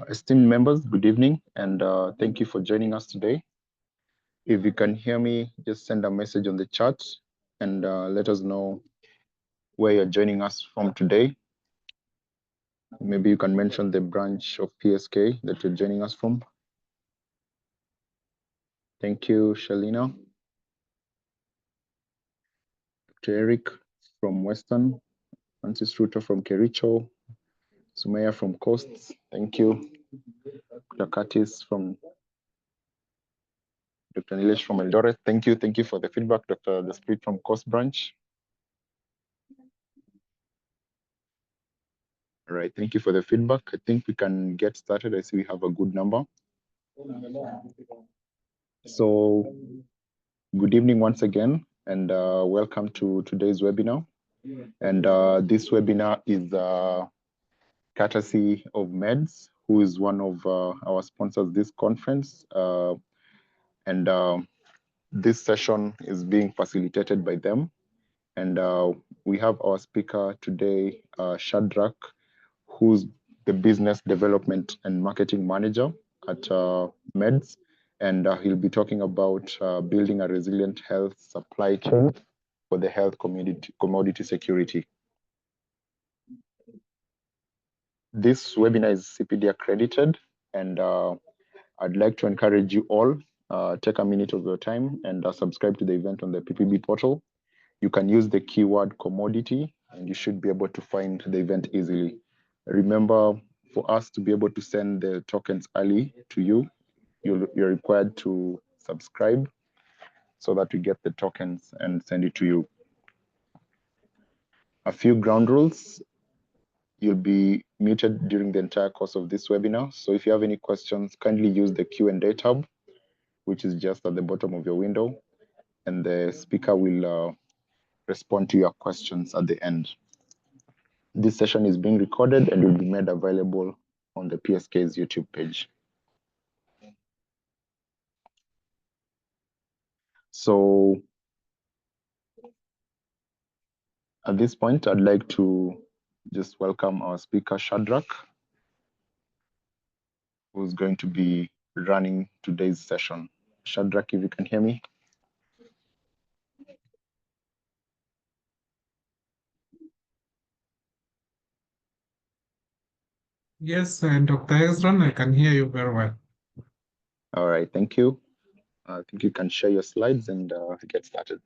Esteemed members, good evening, and thank you for joining us today. If you can hear me, just send a message on the chat and let us know where you're joining us from today. Maybe you can mention the branch of PSK that you're joining us from. Thank you, Shalina. Dr. Eric from Western, Francis Ruto from Kericho, Sumaya from Coast. Thank you. Dr. Curtis from Dr. Nilesh from Eldoret. Thank you. Thank you for the feedback, Dr. The Split from Coast Branch. All right, thank you for the feedback. I think we can get started. I see we have a good number. So good evening once again, and welcome to today's webinar. And this webinar is courtesy of MEDS, who is one of our sponsors this conference. And this session is being facilitated by them. And we have our speaker today, Shadrach, who's the Business Development and Marketing Manager at MEDS. And he'll be talking about building a resilient health supply chain for the health commodity security. This webinar is CPD accredited, and I'd like to encourage you all, take a minute of your time and subscribe to the event on the PPB portal. You can use the keyword commodity, and you should be able to find the event easily. Remember, for us to be able to send the tokens early to you, you're required to subscribe so that we get the tokens and send it to you. A few ground rules. You'll be muted during the entire course of this webinar. So if you have any questions, kindly use the Q&A tab, which is just at the bottom of your window, and the speaker will respond to your questions at the end. This session is being recorded and will be made available on the PSK's YouTube page. So at this point, I'd like to just welcome our speaker, Shadrach, who's going to be running today's session. Shadrach, if you can hear me. Yes, Dr. Ezron, I can hear you very well. All right, thank you. I think you can share your slides and get started.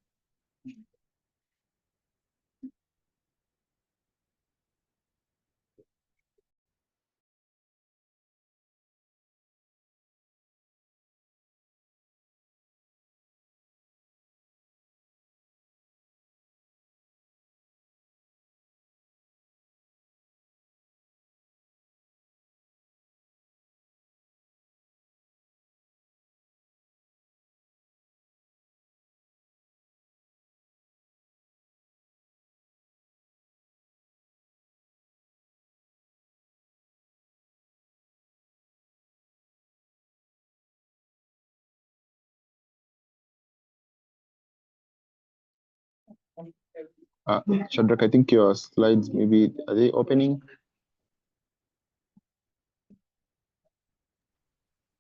Shadrach, I think your slides, maybe, are they opening?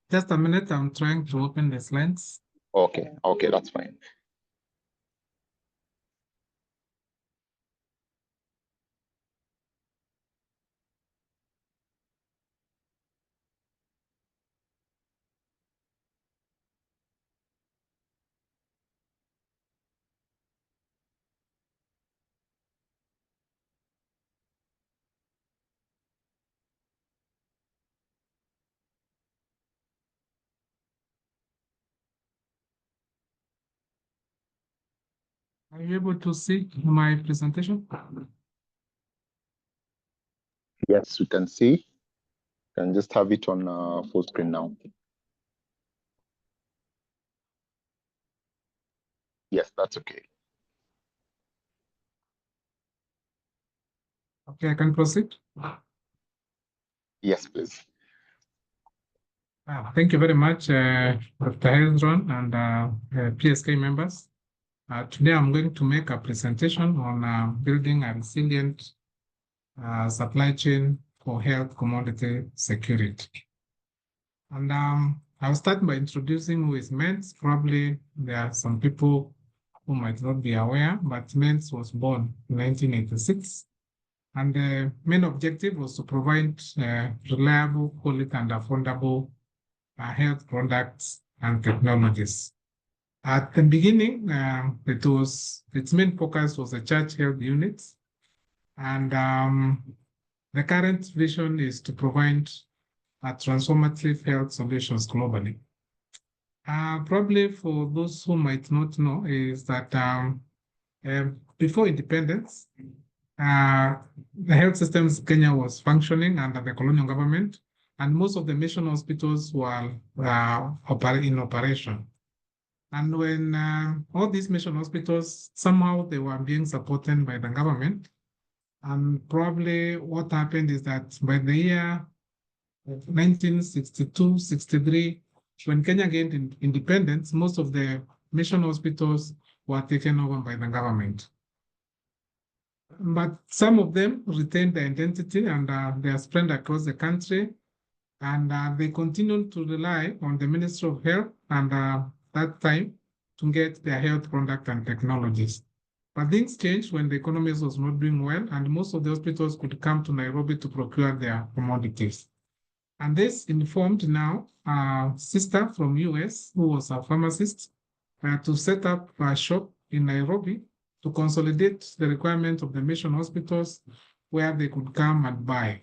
Just a minute, I'm trying to open the slides. Okay, that's fine. Are you able to see my presentation? Yes, we can see. You can just have it on full screen now. Yes, that's okay. Okay, I can proceed. Yes, please. Thank you very much, Dr. Ezron and PSK members. Today, I'm going to make a presentation on building a resilient supply chain for health commodity security. And I'll start by introducing who is MENTS. Probably there are some people who might not be aware, but MENTS was born in 1986. And the main objective was to provide reliable, quality, and affordable health products and technologies. At the beginning, its main focus was the church health units. And the current vision is to provide transformative health solutions globally. Probably for those who might not know is that before independence, the health systems in Kenya was functioning under the colonial government, and most of the mission hospitals were in operation. And when all these mission hospitals, somehow they were being supported by the government, and probably what happened is that by the year 1962, 63, when Kenya gained independence, most of the mission hospitals were taken over by the government. But some of them retained their identity and they are spread across the country. And they continued to rely on the Ministry of Health and that time to get their health product and technologies. But things changed when the economy was not doing well, and most of the hospitals could come to Nairobi to procure their commodities. And this informed now a sister from US, who was a pharmacist, to set up a shop in Nairobi to consolidate the requirement of the mission hospitals where they could come and buy.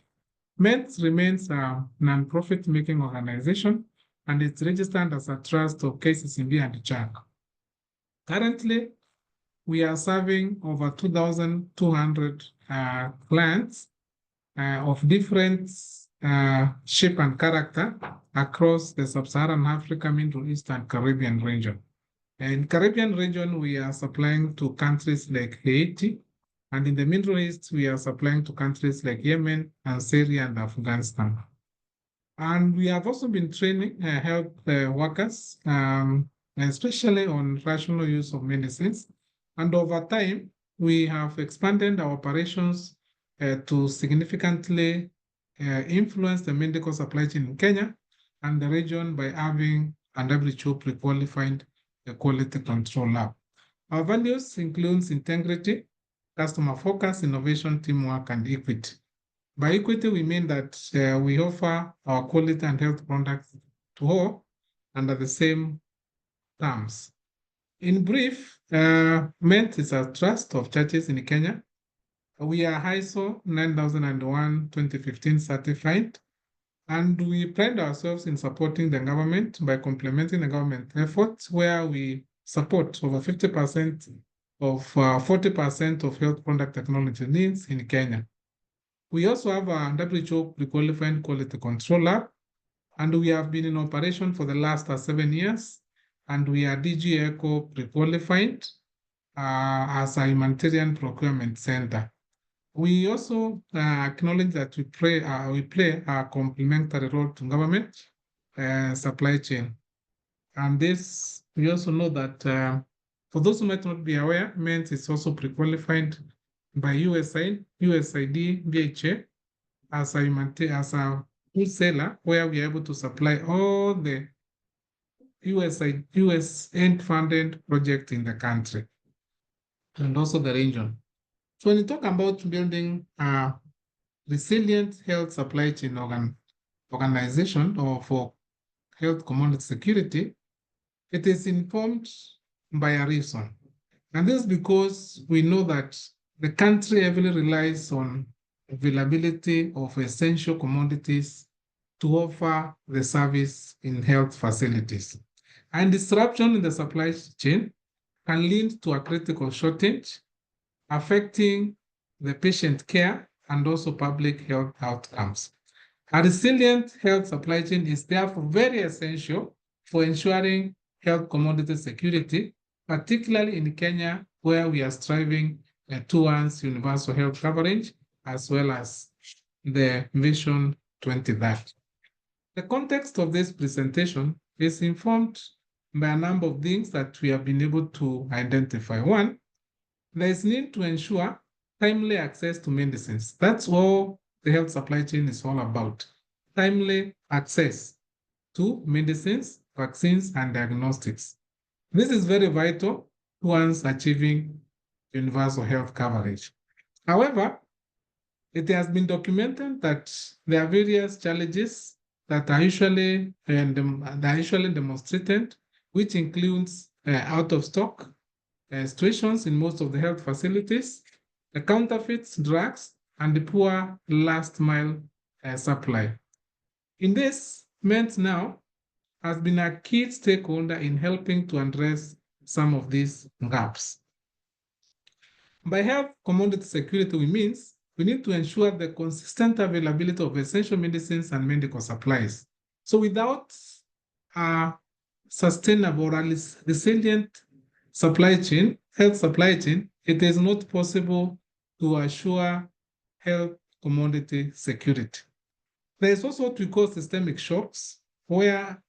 MENTS remains a non-profit making organization, and it's registered as a trust of KCCB and CHAC. Currently, we are serving over 2,200 clients of different shape and character across the Sub-Saharan Africa, Middle East, and Caribbean region. In Caribbean region, we are supplying to countries like Haiti, and in the Middle East, we are supplying to countries like Yemen, and Syria, and Afghanistan. And we have also been training health workers, especially on rational use of medicines. And over time, we have expanded our operations to significantly influence the medical supply chain in Kenya and the region by having an WHO pre-qualified quality control lab. Our values include integrity, customer focus, innovation, teamwork, and equity. By equity, we mean that we offer our quality and health products to all under the same terms. In brief, MENTS is a trust of churches in Kenya. We are ISO 9001:2015 certified, and we pride ourselves in supporting the government by complementing the government efforts, where we support over 50% of 40% of health product technology needs in Kenya. We also have a WHO pre-qualified quality control lab, and we have been in operation for the last 7 years, and we are DG ECHO pre-qualified as a humanitarian procurement center. We also acknowledge that we play a complementary role to government supply chain. And this, we also know that for those who might not be aware, MENTS is also pre-qualified by USAID, BHA, as a wholesaler, where we are able to supply all the USAID-funded projects in the country and also the region. So when you talk about building a resilient health supply chain organization or for health commodity security, it is informed by a reason. And this is because we know that the country heavily relies on availability of essential commodities to offer the service in health facilities. And disruption in the supply chain can lead to a critical shortage, affecting the patient care and also public health outcomes. A resilient health supply chain is therefore very essential for ensuring health commodity security, particularly in Kenya, where we are striving towards universal health coverage, as well as the Vision 2030. The context of this presentation is informed by a number of things that we have been able to identify. One, there is need to ensure timely access to medicines. That's all the health supply chain is all about: timely access to medicines, vaccines, and diagnostics. This is very vital towards achieving universal health coverage. However, it has been documented that there are various challenges that are usually demonstrated, which includes out of stock situations in most of the health facilities, the counterfeit drugs, and the poor last mile supply. In this, MENT now has been a key stakeholder in helping to address some of these gaps. By health commodity security, we need to ensure the consistent availability of essential medicines and medical supplies. So without a sustainable or resilient supply chain, health supply chain, it is not possible to assure health commodity security. There is also what we call systemic shocks, where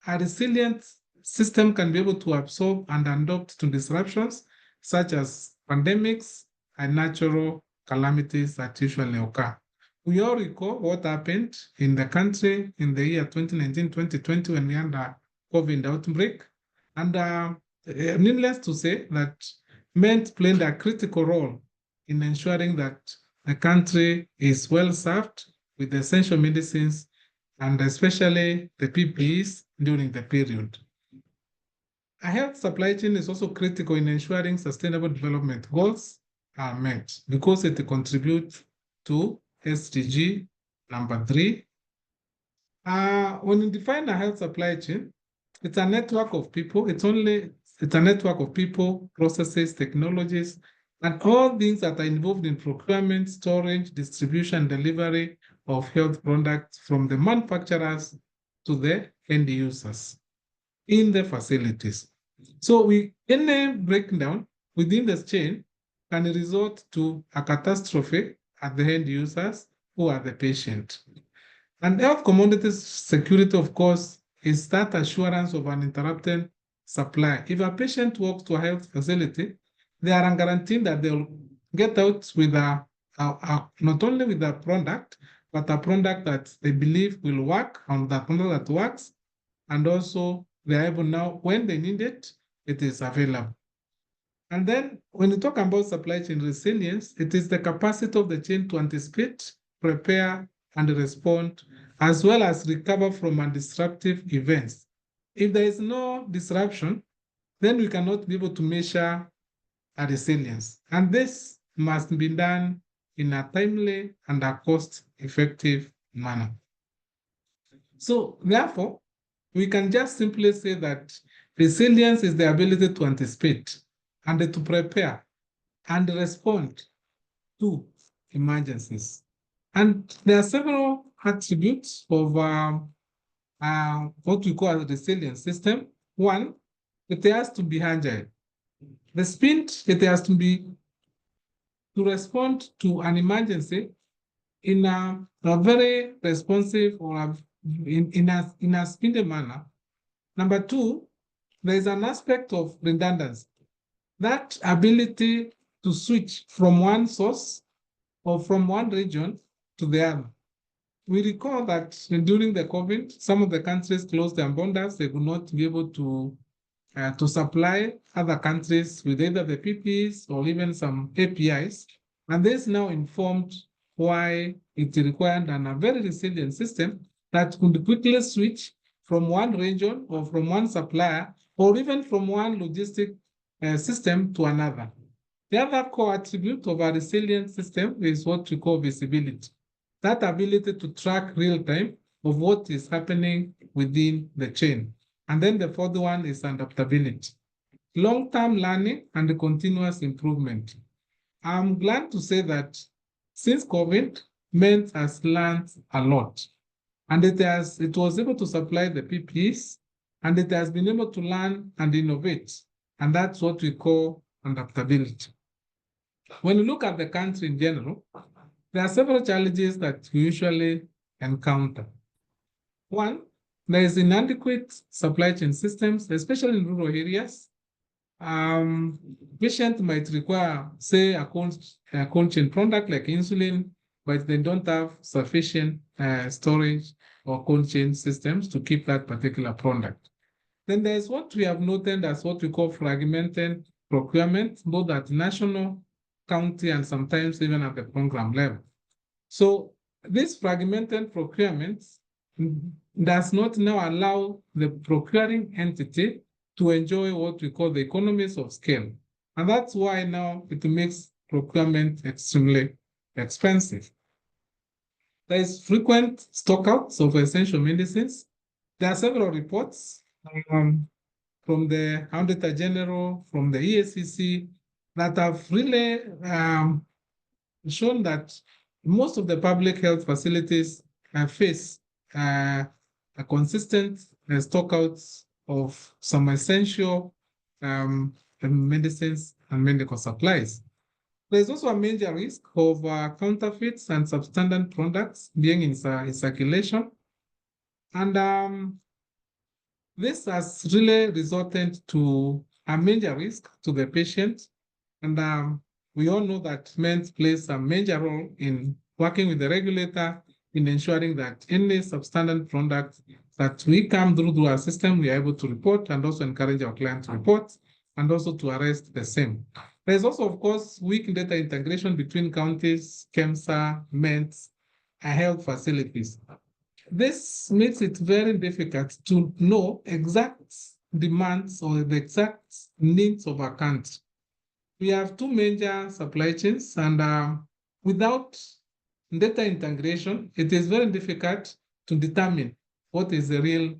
a resilient system can be able to absorb and adapt to disruptions such as pandemics and natural calamities that usually occur. We all recall what happened in the country in the year 2019-2020 when we had a COVID outbreak. And needless to say that MENT played a critical role in ensuring that the country is well served with essential medicines and especially the PPEs during the period. A health supply chain is also critical in ensuring sustainable development goals are met because it contributes to SDG number 3. When you define a health supply chain, it's a network of people. It's a network of people, processes, technologies, and all things that are involved in procurement, storage, distribution, delivery of health products from the manufacturers to the end users in the facilities. So any breakdown within this chain can result to a catastrophe at the end users who are the patient. And health commodities security, of course, is that assurance of uninterrupted supply. If a patient walks to a health facility, they are guaranteed that they'll get out with not only with a product, but a product that they believe will work, and that product that works, and also they're able now, when they need it, it is available. And then when you talk about supply chain resilience, it is the capacity of the chain to anticipate, prepare, and respond, as well as recover from disruptive events. If there is no disruption, then we cannot be able to measure a resilience. And this must be done in a timely and a cost-effective manner. So therefore, we can just simply say that resilience is the ability to anticipate and to prepare and respond to emergencies. And there are several attributes of what we call a resilient system. One, it has to be agile. The speed it has to be to respond to an emergency in a very responsive or in a speedy manner. Number two, there is an aspect of redundancy. That ability to switch from one source or from one region to the other. We recall that during the COVID, some of the countries closed their borders. They could not be able to supply other countries with either the PPEs or even some APIs. And this now informed why it required a very resilient system that could quickly switch from one region or from one supplier or even from one logistic system to another. The other core attribute of a resilient system is what we call visibility. That ability to track real time of what is happening within the chain. And then the fourth one is adaptability. Long-term learning and continuous improvement. I'm glad to say that since COVID, MENT has learned a lot. And it was able to supply the PPEs, and it has been able to learn and innovate. And that's what we call adaptability. When you look at the country in general, there are several challenges that we usually encounter. One, there is inadequate supply chain systems, especially in rural areas. Patient might require, say, a cold chain product like insulin but they don't have sufficient storage or cold chain systems to keep that particular product. Then there's what we have noted as what we call fragmented procurement, both at national, county, and sometimes even at the program level. So this fragmented procurement does not now allow the procuring entity to enjoy what we call the economies of scale. And that's why now it makes procurement extremely expensive. There is frequent stockouts of essential medicines. There are several reports from the Auditor General, from the EACC, that have really shown that most of the public health facilities face a consistent stockouts of some essential medicines and medical supplies. There's also a major risk of counterfeits and substandard products being in circulation. And this has really resulted to a major risk to the patient. And we all know that MENT plays a major role in working with the regulator in ensuring that any substandard product that we come through our system, we are able to report and also encourage our clients to report and also to arrest the same. There's also, of course, weak data integration between counties, KEMSA, MENT, and health facilities. This makes it very difficult to know exact demands or the exact needs of our country. We have two major supply chains, and without data integration, it is very difficult to determine what is the real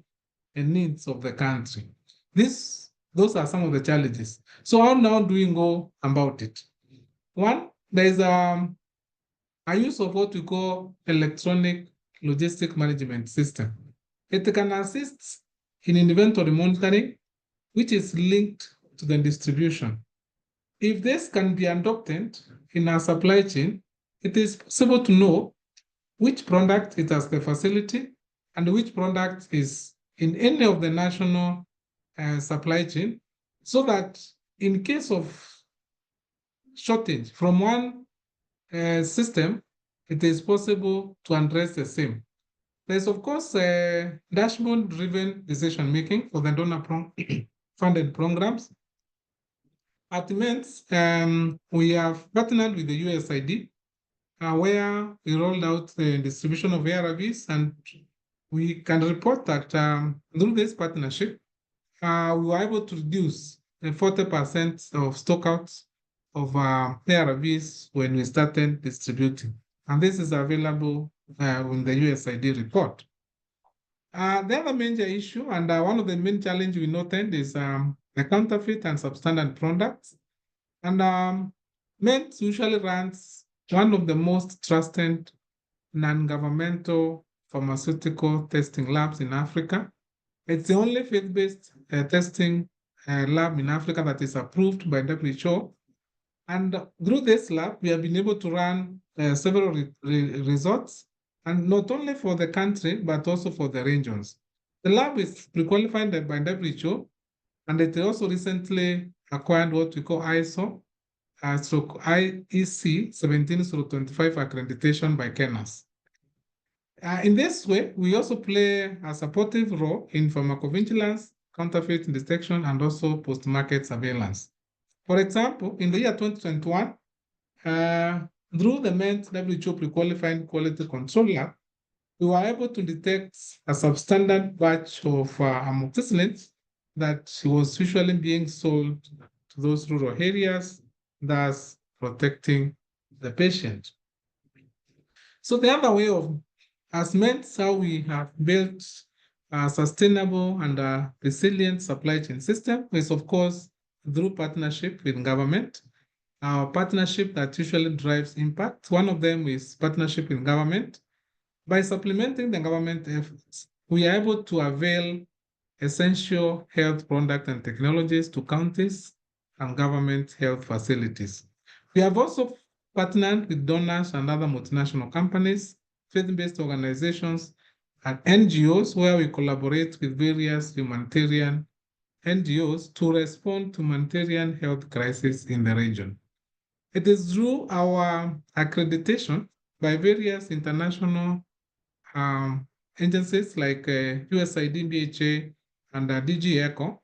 needs of the country. Those are some of the challenges. So how now do we go about it? One, there is a use of what we call electronic logistic management system. It can assist in inventory monitoring, which is linked to the distribution. If this can be adopted in our supply chain, it is possible to know which product is at the facility and which product is in any of the national supply chain, so that in case of shortage from one system, it is possible to address the same. There's, of course, dashboard-driven decision-making for the donor-funded programs. At MENT, we have partnered with the USAID, where we rolled out the distribution of ARVs, and we can report that through this partnership, we were able to reduce 40% of stockouts of ARVs when we started distributing. And this is available in the USAID report. The other major issue, and one of the main challenges we noted, is the counterfeit and substandard products. And MENT usually runs one of the most trusted non-governmental pharmaceutical testing labs in Africa. It's the only faith-based testing lab in Africa that is approved by WHO. And through this lab, we have been able to run several results, and not only for the country, but also for the regions. The lab is pre-qualified by WHO, and it also recently acquired what we call ISO, IEC 17025 accreditation by KENAS. In this way, we also play a supportive role in pharmacovigilance, counterfeit detection, and also post-market surveillance. For example, in the year 2021, through the MENT WHO pre-qualified quality control lab, we were able to detect a substandard batch of amoxicillin that was usually being sold to those rural areas, thus protecting the patient. So the other way of, as MENT, how we have built a sustainable and a resilient supply chain system is, of course, through partnership with government. Our partnership that usually drives impact. One of them is partnership with government. By supplementing the government efforts, we are able to avail essential health product and technologies to counties and government health facilities. We have also partnered with donors and other multinational companies, faith-based organizations, and NGOs, where we collaborate with various humanitarian NGOs to respond to humanitarian health crises in the region. It is through our accreditation by various international agencies like USAID, BHA, and DG ECHO,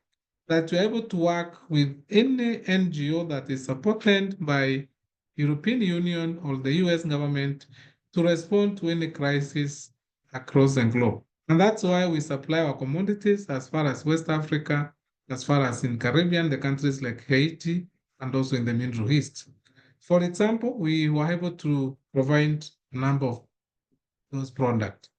that we're able to work with any NGO that is supported by European Union or the US government to respond to any crisis across the globe. And that's why we supply our commodities as far as West Africa, as far as in Caribbean, the countries like Haiti, and also in the Middle East. For example, we were able to provide a number of those products.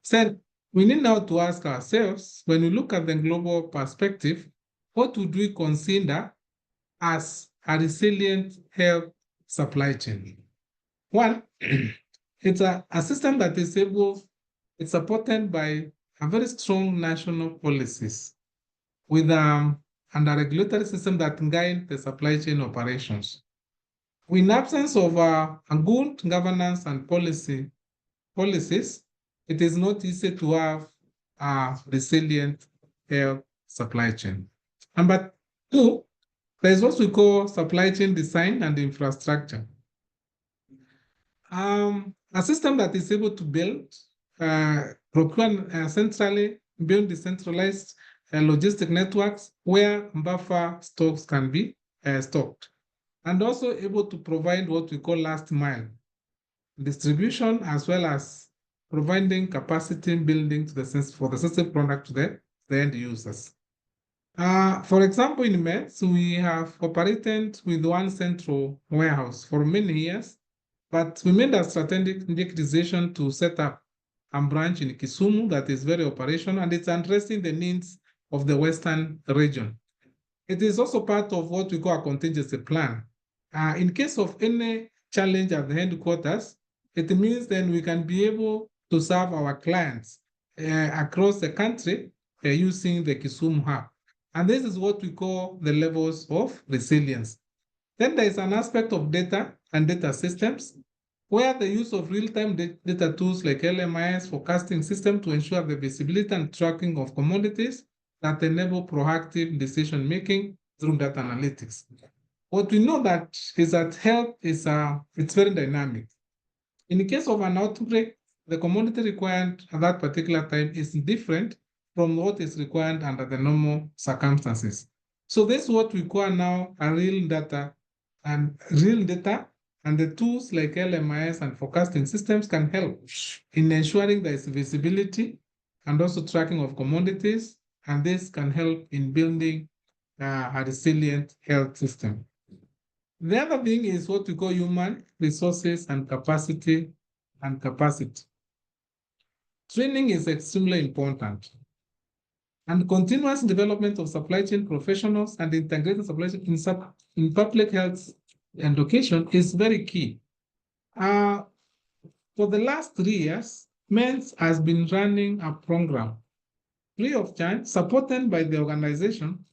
So we need now to ask ourselves, when we look at the global perspective, what would we consider as a resilient health supply chain? One, it's a system that is able, it's supported by a very strong national policies with and a regulatory system that guide the supply chain operations. In absence of a good governance and policies, it is not easy to have a resilient health supply chain. Number two, there is what we call supply chain design and infrastructure. A system that is able to build, procure centrally, build decentralized logistic networks where buffer stocks can be stocked, and also able to provide what we call last mile distribution, as well as providing capacity building to for the system product to the end users. For example, in MEDS, we have operated with one central warehouse for many years, but we made a strategic decision to set up a branch in Kisumu that is very operational, and it's addressing the needs of the Western region. It is also part of what we call a contingency plan. In case of any challenge at the headquarters, it means then we can be able to serve our clients across the country using the Kisumu hub. And this is what we call the levels of resilience. Then there is an aspect of data and data systems, where the use of real-time data tools like LMIS forecasting system to ensure the visibility and tracking of commodities that enable proactive decision-making through data analytics. What we know that is that health is it's very dynamic. In the case of an outbreak, the commodity required at that particular time is different from what is required under the normal circumstances. So this is what we call now a real data, and the tools like LMIS and forecasting systems can help in ensuring there is visibility and also tracking of commodities, and this can help in building a resilient health system. The other thing is what we call human resources and capacity. Training is extremely important. And continuous development of supply chain professionals and integrated supply chain in public health and education is very key. For the last 3 years, MEDS has been running a program free of charge, supported by the organization,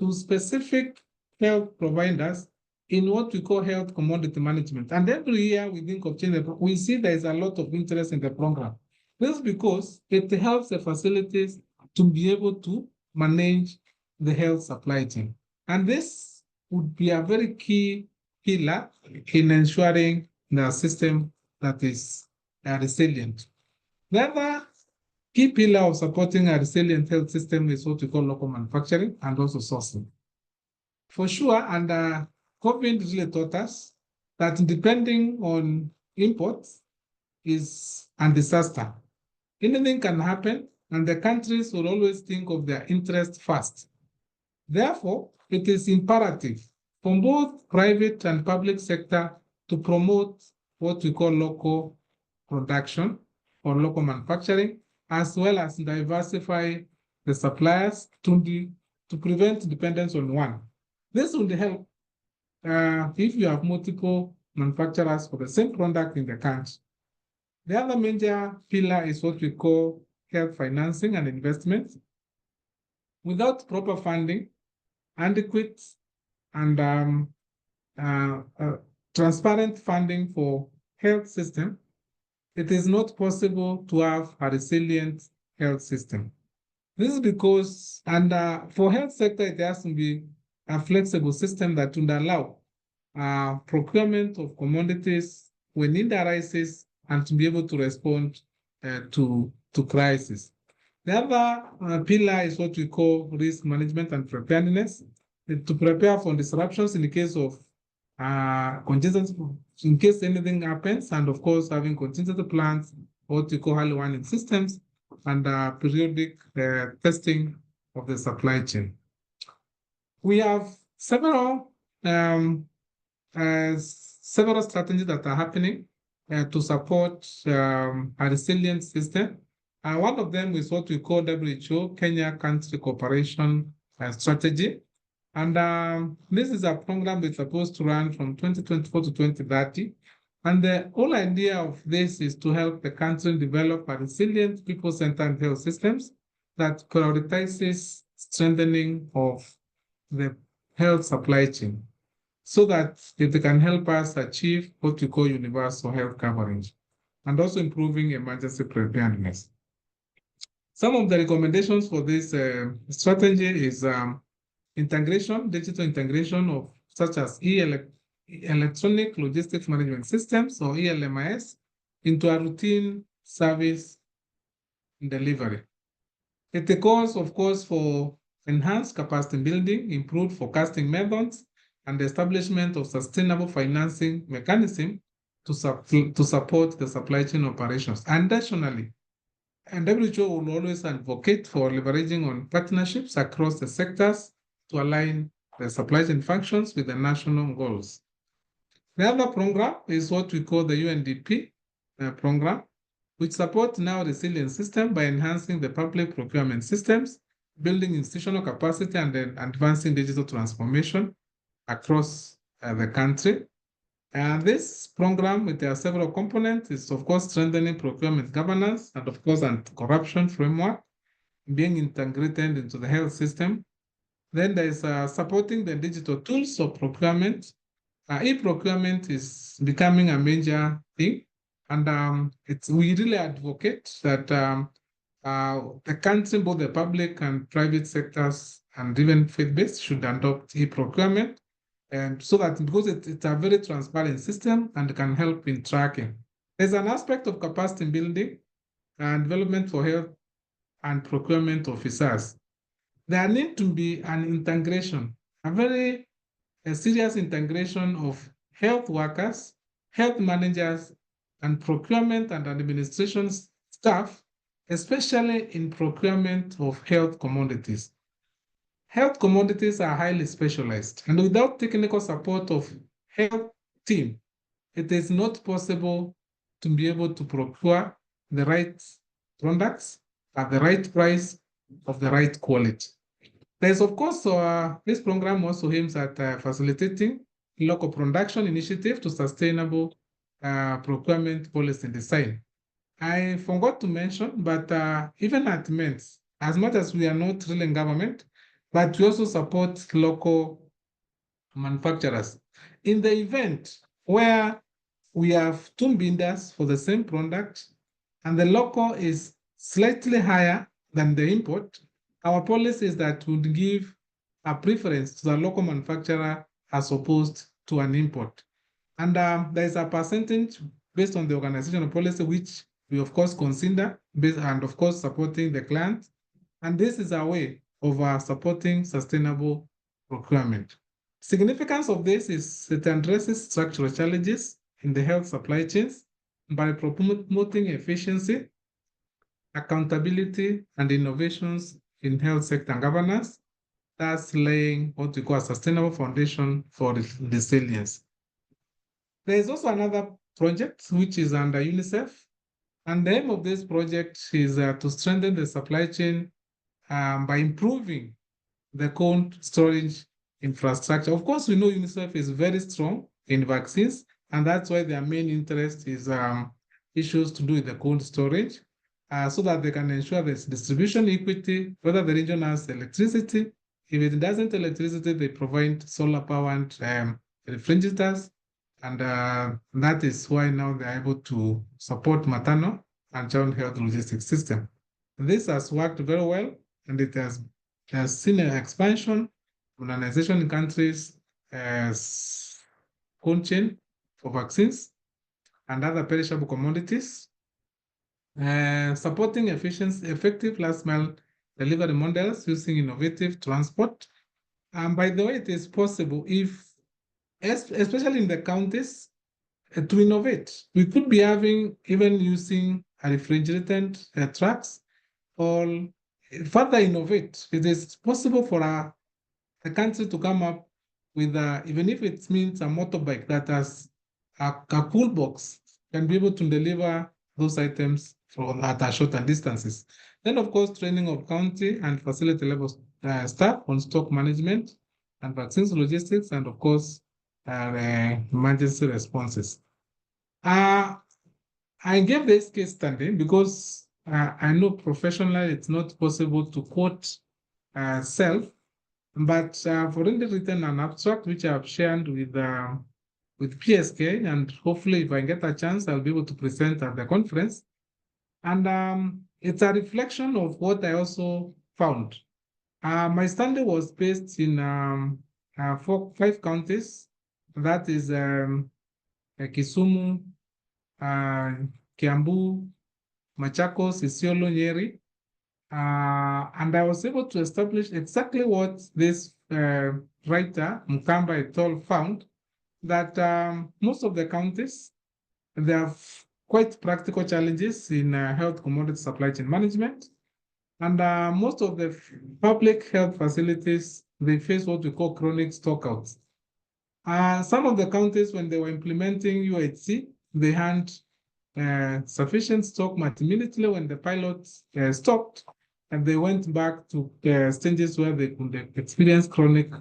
to specific health providers in what we call health commodity management. And every year we think of change, we see there is a lot of interest in the program. This is because it helps the facilities to be able to manage the health supply chain. And this would be a very key pillar in ensuring the system that is resilient. The other key pillar of supporting a resilient health system is what we call local manufacturing and also sourcing. For sure, and COVID really taught us that depending on imports is a disaster. Anything can happen, and the countries will always think of their interest first. Therefore, it is imperative for both private and public sector to promote what we call local production or local manufacturing, as well as diversify the suppliers to prevent dependence on one. This would help if you have multiple manufacturers for the same product in the country. The other major pillar is what we call health financing and investment. Without proper funding, adequate and transparent funding for health system, it is not possible to have a resilient health system. This is because, and for health sector, it has to be a flexible system that would allow procurement of commodities when need arises and to be able to respond to crisis. The other pillar is what we call risk management and preparedness, to prepare for disruptions in the case of contingency, in case anything happens, and of course having contingency plans, what we call early warning systems, and periodic testing of the supply chain. We have several strategies that are happening to support a resilient system. One of them is what we call WHO Kenya Country Cooperation Strategy. And this is a program that's supposed to run from 2024 to 2030. And the whole idea of this is to help the country develop a resilient, people-centered health systems that prioritizes strengthening of the health supply chain, so that they can help us achieve what we call universal health coverage, and also improving emergency preparedness. Some of the recommendations for this strategy is integration, digital integration of such as electronic logistics management systems, or ELMIS, into a routine service delivery. It calls, of course, for enhanced capacity building, improved forecasting methods, and the establishment of sustainable financing mechanism to support the supply chain operations. Additionally, WHO will always advocate for leveraging on partnerships across the sectors to align the supply chain functions with the national goals. The other program is what we call the UNDP program, which supports now resilient system by enhancing the public procurement systems, building institutional capacity, and then advancing digital transformation across the country. And this program, with their several components, is of course strengthening procurement governance and of course anti-corruption framework being integrated into the health system. Then there is supporting the digital tools of procurement. E-procurement is becoming a major thing, and we really advocate that the country, both the public and private sectors, and even faith-based, should adopt e-procurement, and so that, because it's a very transparent system and can help in tracking. There's an aspect of capacity building and development for health and procurement officers. There needs to be an integration, a serious integration of health workers, health managers, and procurement and administration staff, especially in procurement of health commodities. Health commodities are highly specialized, and without technical support of health team, it is not possible to be able to procure the right products at the right price of the right quality. There's, of course, this program also aims at facilitating local production initiative to sustainable procurement policy design. I forgot to mention, but even at MENS, as much as we are not really in government, but we also support local manufacturers. In the event where we have two bidders for the same product and the local is slightly higher than the import, our policy is that would give a preference to the local manufacturer as opposed to an import. And there is a percentage based on the organizational policy, which we of course consider, and of course supporting the client. And this is a way of supporting sustainable procurement. Significance of this is it addresses structural challenges in the health supply chains by promoting efficiency, accountability, and innovations in health sector governance, thus laying what we call a sustainable foundation for resilience. There is also another project which is under UNICEF, and the aim of this project is to strengthen the supply chain by improving the cold storage infrastructure. Of course, we know UNICEF is very strong in vaccines, and that's why their main interest is issues to do with the cold storage, so that they can ensure there's distribution equity, whether the region has electricity. If it doesn't electricity, they provide solar power and refrigerators, and that is why now they're able to support maternal and child health logistics system. This has worked very well, and it has seen an expansion, modernization in countries as cold chain for vaccines. and other perishable commodities, supporting effective last mile delivery models using innovative transport. And by the way, it is possible if, especially in the counties, to innovate. We could be having even using refrigerated trucks or further innovate. It is possible for a country to come up with, even if it means a motorbike that has a cool box, can be able to deliver those items at shorter distances. Then, of course, training of county and facility level staff on stock management and vaccines logistics, and of course, emergency responses. I gave this case study because I know professionally it's not possible to quote self, but I've already written an abstract which I've shared with PSK, and hopefully if I get a chance, I'll be able to present at the conference. And it's a reflection of what I also found. My study was based in 5 counties. That is Kisumu, Kiambu, Machakos, Isiolo, Nyeri. And I was able to establish exactly what this writer, Mukamba et al., found, that most of the counties, they have quite practical challenges in health commodity supply chain management. And most of the public health facilities, they face what we call chronic stockouts. Some of the counties, when they were implementing UHC, they had sufficient stock immediately when the pilot stopped, and they went back to stages where they could experience chronic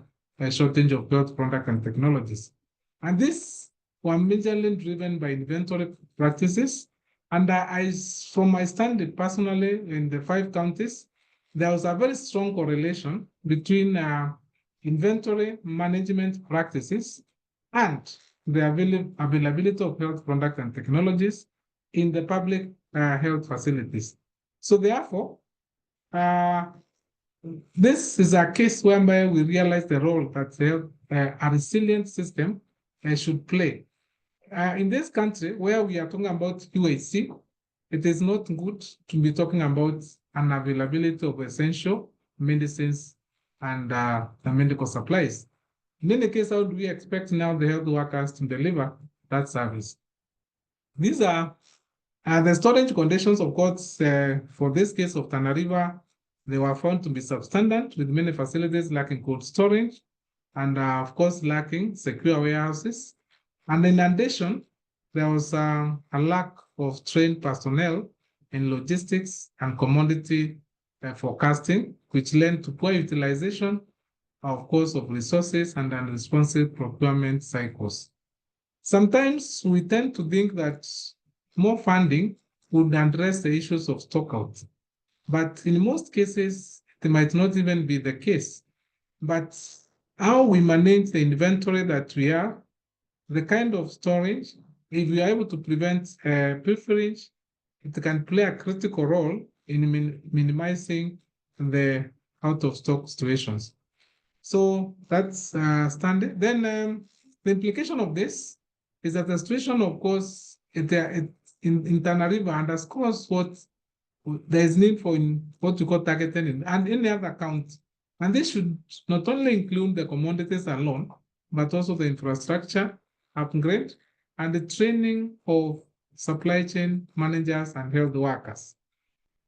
shortage of health product and technologies. And this were majorly driven by inventory practices. And from my standing personally in the 5 counties, there was a very strong correlation between inventory management practices and the availability of health product and technologies in the public health facilities. So therefore, this is a case whereby we realize the role that a resilient system should play. In this country, where we are talking about UHC, it is not good to be talking about unavailability of essential medicines and the medical supplies. In any case, how do we expect now the health workers to deliver that service? These are the storage conditions, of course, for this case of Tana River. They were found to be substandard, with many facilities lacking cold storage and, of course, lacking secure warehouses. And in addition, there was a lack of trained personnel in logistics and commodity forecasting, which led to poor utilization, of course, of resources and unresponsive procurement cycles. Sometimes we tend to think that more funding would address the issues of stockout, but in most cases, it might not even be the case. But how we manage the inventory that we have, the kind of storage, if we are able to prevent pilferage, it can play a critical role in minimizing the out-of-stock situations. So that's standard. Then the implication of this is that the situation, of course, in Tana River underscores what there is need for in what we call targeting and any other account. And this should not only include the commodities alone, but also the infrastructure upgrade and the training of supply chain managers and health workers.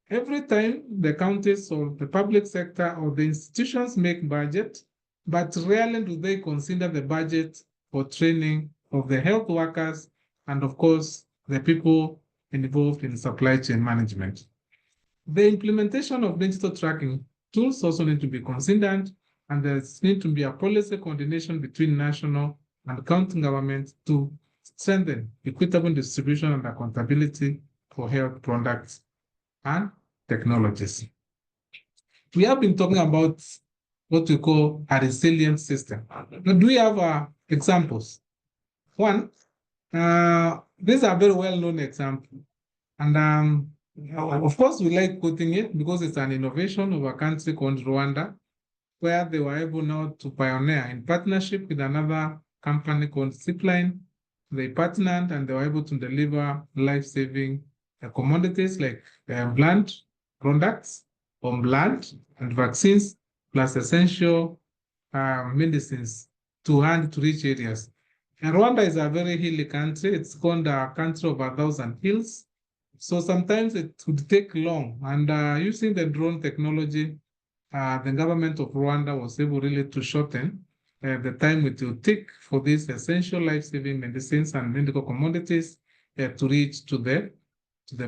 Every time the counties or the public sector or the institutions make budget, but rarely do they consider the budget for training of the health workers and, of course, the people involved in supply chain management. The implementation of digital tracking tools also need to be considered, and there needs to be a policy coordination between national and county governments to strengthen equitable distribution and accountability for health products and technologies. We have been talking about what we call a resilient system. Now, do we have examples? One, these are very well-known examples. And of course, we like quoting it because it's an innovation of a country called Rwanda, where they were able now to pioneer in partnership with another company called Zipline they partnered and they were able to deliver life-saving commodities like plant products on land and vaccines, plus essential medicines to hand to rich areas. And Rwanda is a very hilly country. It's called a country of 1,000 hills. So sometimes it would take long. And using the drone technology, the government of Rwanda was able really to shorten the time it will take for these essential life-saving medicines and medical commodities to reach to the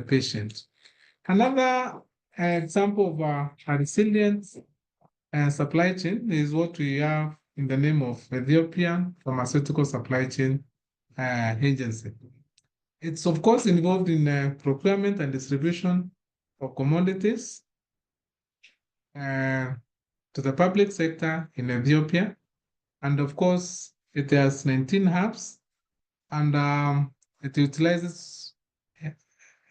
patient. Another example of a resilient supply chain is what we have in the name of Ethiopian Pharmaceutical Supply Chain Agency. It's of course involved in procurement and distribution of commodities to the public sector in Ethiopia. And of course, it has 19 hubs, and it utilizes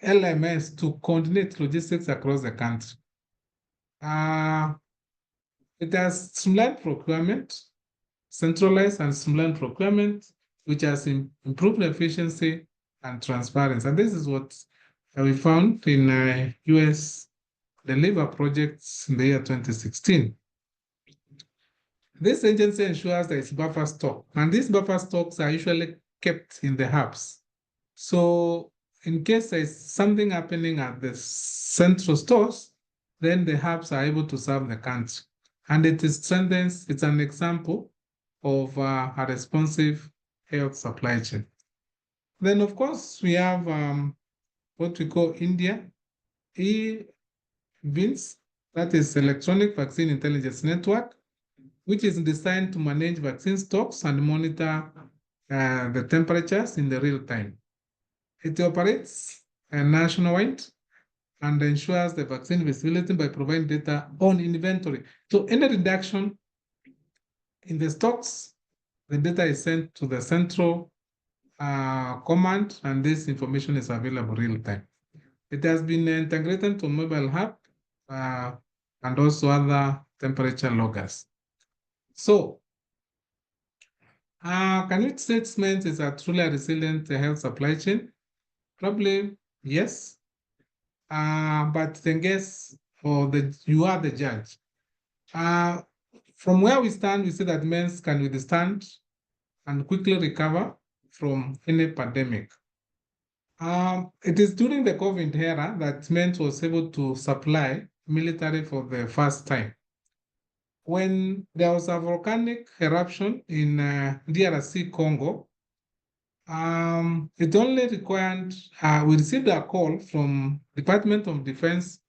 LMS to coordinate logistics across the country. It has streamlined procurement, centralized and streamlined procurement, which has improved efficiency and transparency. And this is what we found in US Deliver projects in the year 2016. This agency ensures there is buffer stock, and these buffer stocks are usually kept in the hubs. So in case there is something happening at the central stores, then the hubs are able to serve the country. And it strengthens, it's an example of a responsive health supply chain. Then, of course, we have what we call India eVINS, that is Electronic Vaccine Intelligence Network, which is designed to manage vaccine stocks and monitor the temperatures in the real time. It operates nationwide and ensures the vaccine visibility by providing data on inventory. So any reduction in the stocks, the data is sent to the central command, and this information is available real time. It has been integrated to mobile app and also other temperature loggers. So, can it statement is a truly resilient health supply chain? Probably yes. But then guess you are the judge. From where we stand, we see that MENS can withstand and quickly recover from any pandemic. It is during the COVID era that MENS was able to supply military for the first time. When there was a volcanic eruption in DRC Congo, it only required, we received a call from Department of Defense,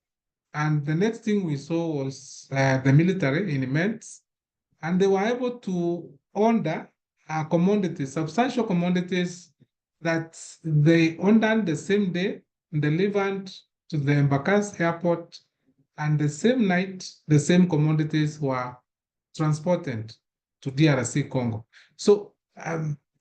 and the next thing we saw was the military in MENS, and they were able to order commodities, substantial commodities that they ordered the same day, delivered to the Embakasi airport, and the same night, the same commodities were transported to DRC Congo. So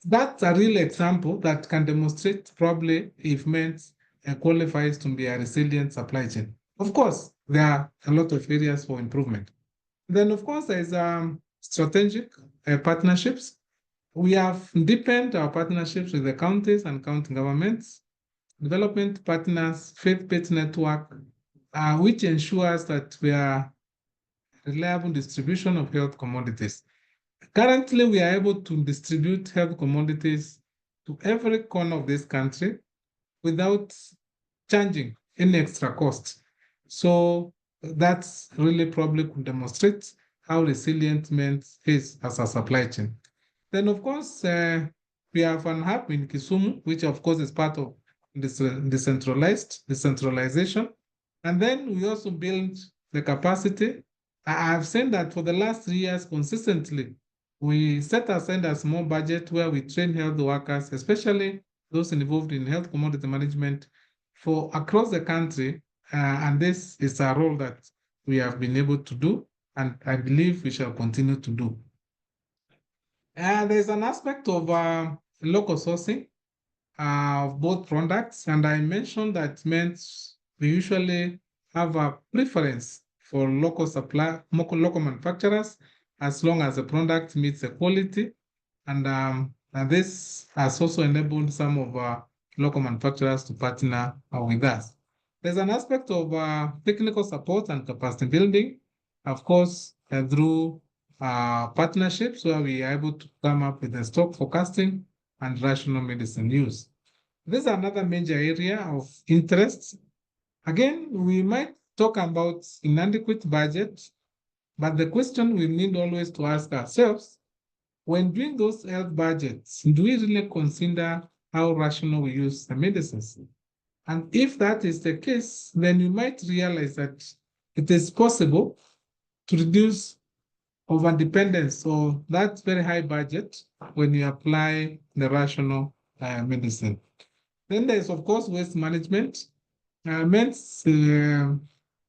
that's a real example that can demonstrate probably if MENS qualifies to be a resilient supply chain. Of course, there are a lot of areas for improvement. Then, of course, there is strategic partnerships. We have deepened our partnerships with the counties and county governments, development partners, faith-based network, which ensures that we are reliable distribution of health commodities. Currently, we are able to distribute health commodities to every corner of this country without charging any extra cost. So that's really probably could demonstrate how resilient MENS is as a supply chain. Then, of course, we have an hub in Kisumu, which of course is part of decentralization. And then we also build the capacity. I've said that for the last 3 years consistently, we set aside a small budget where we train health workers, especially those involved in health commodity management for across the country. And this is a role that we have been able to do, and I believe we shall continue to do. There's an aspect of local sourcing of both products, and I mentioned that MENS we usually have a preference for local manufacturers as long as the product meets the quality and And this has also enabled some of our local manufacturers to partner with us. There's an aspect of technical support and capacity building, of course, through partnerships where we are able to come up with the stock forecasting and rational medicine use. This is another major area of interest. Again, we might talk about inadequate budget, but the question we need always to ask ourselves, when doing those health budgets, do we really consider how rational we use the medicines? And if that is the case, then you might realize that it is possible to reduce over-dependence or that very high budget when you apply the rational medicine. Then there's, of course, waste management. MENS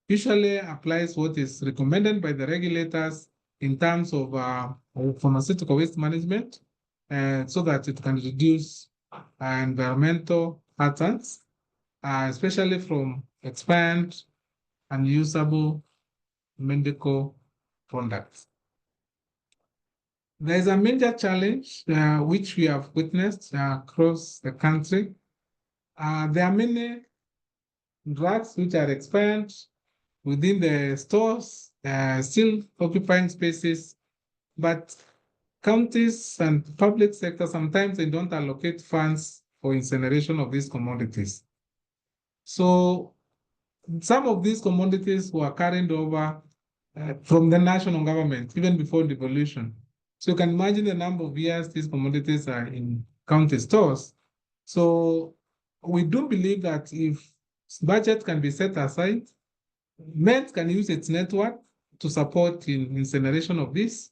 usually applies what is recommended by the regulators in terms of pharmaceutical waste management so that it can reduce environmental patterns, especially from expired and usable medical products. There is a major challenge which we have witnessed across the country. There are many drugs which are expired within the stores, still occupying spaces, but counties and public sector, sometimes they don't allocate funds for incineration of these commodities. So some of these commodities were carried over from the national government, even before devolution. So you can imagine the number of years these commodities are in county stores. So we do believe that if budget can be set aside, MENS can use its network to support in incineration of this,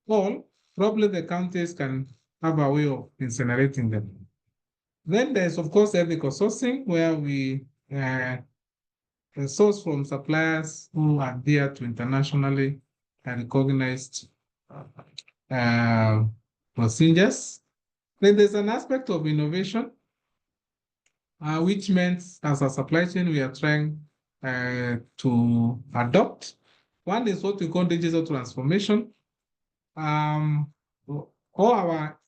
or probably the counties can have a way of incinerating them. Then there's, of course, ethical sourcing, where we source from suppliers who adhere to internationally recognized procedures. Then there's an aspect of innovation, which means as a supply chain, we are trying to adopt. One is what we call digital transformation. All our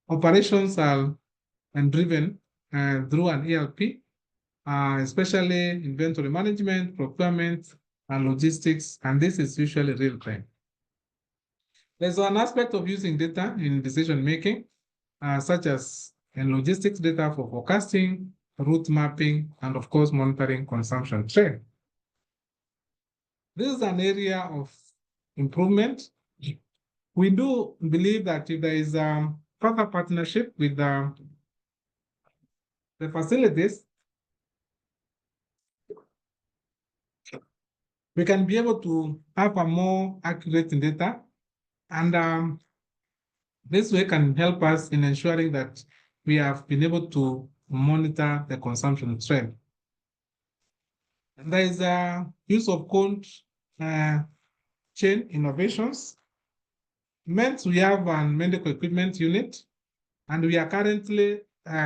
operations are driven through an ERP, especially inventory management, procurement, and logistics, and this is usually real time. There's an aspect of using data in decision making, such as in logistics data for forecasting, route mapping, and of course, monitoring consumption trend. This is an area of improvement. We do believe that if there is a further partnership with the facilities, we can be able to have a more accurate data, and this way can help us in ensuring that we have been able to monitor the consumption trend. There is a use of cold chain innovations. MENS, we have a medical equipment unit, and we are currently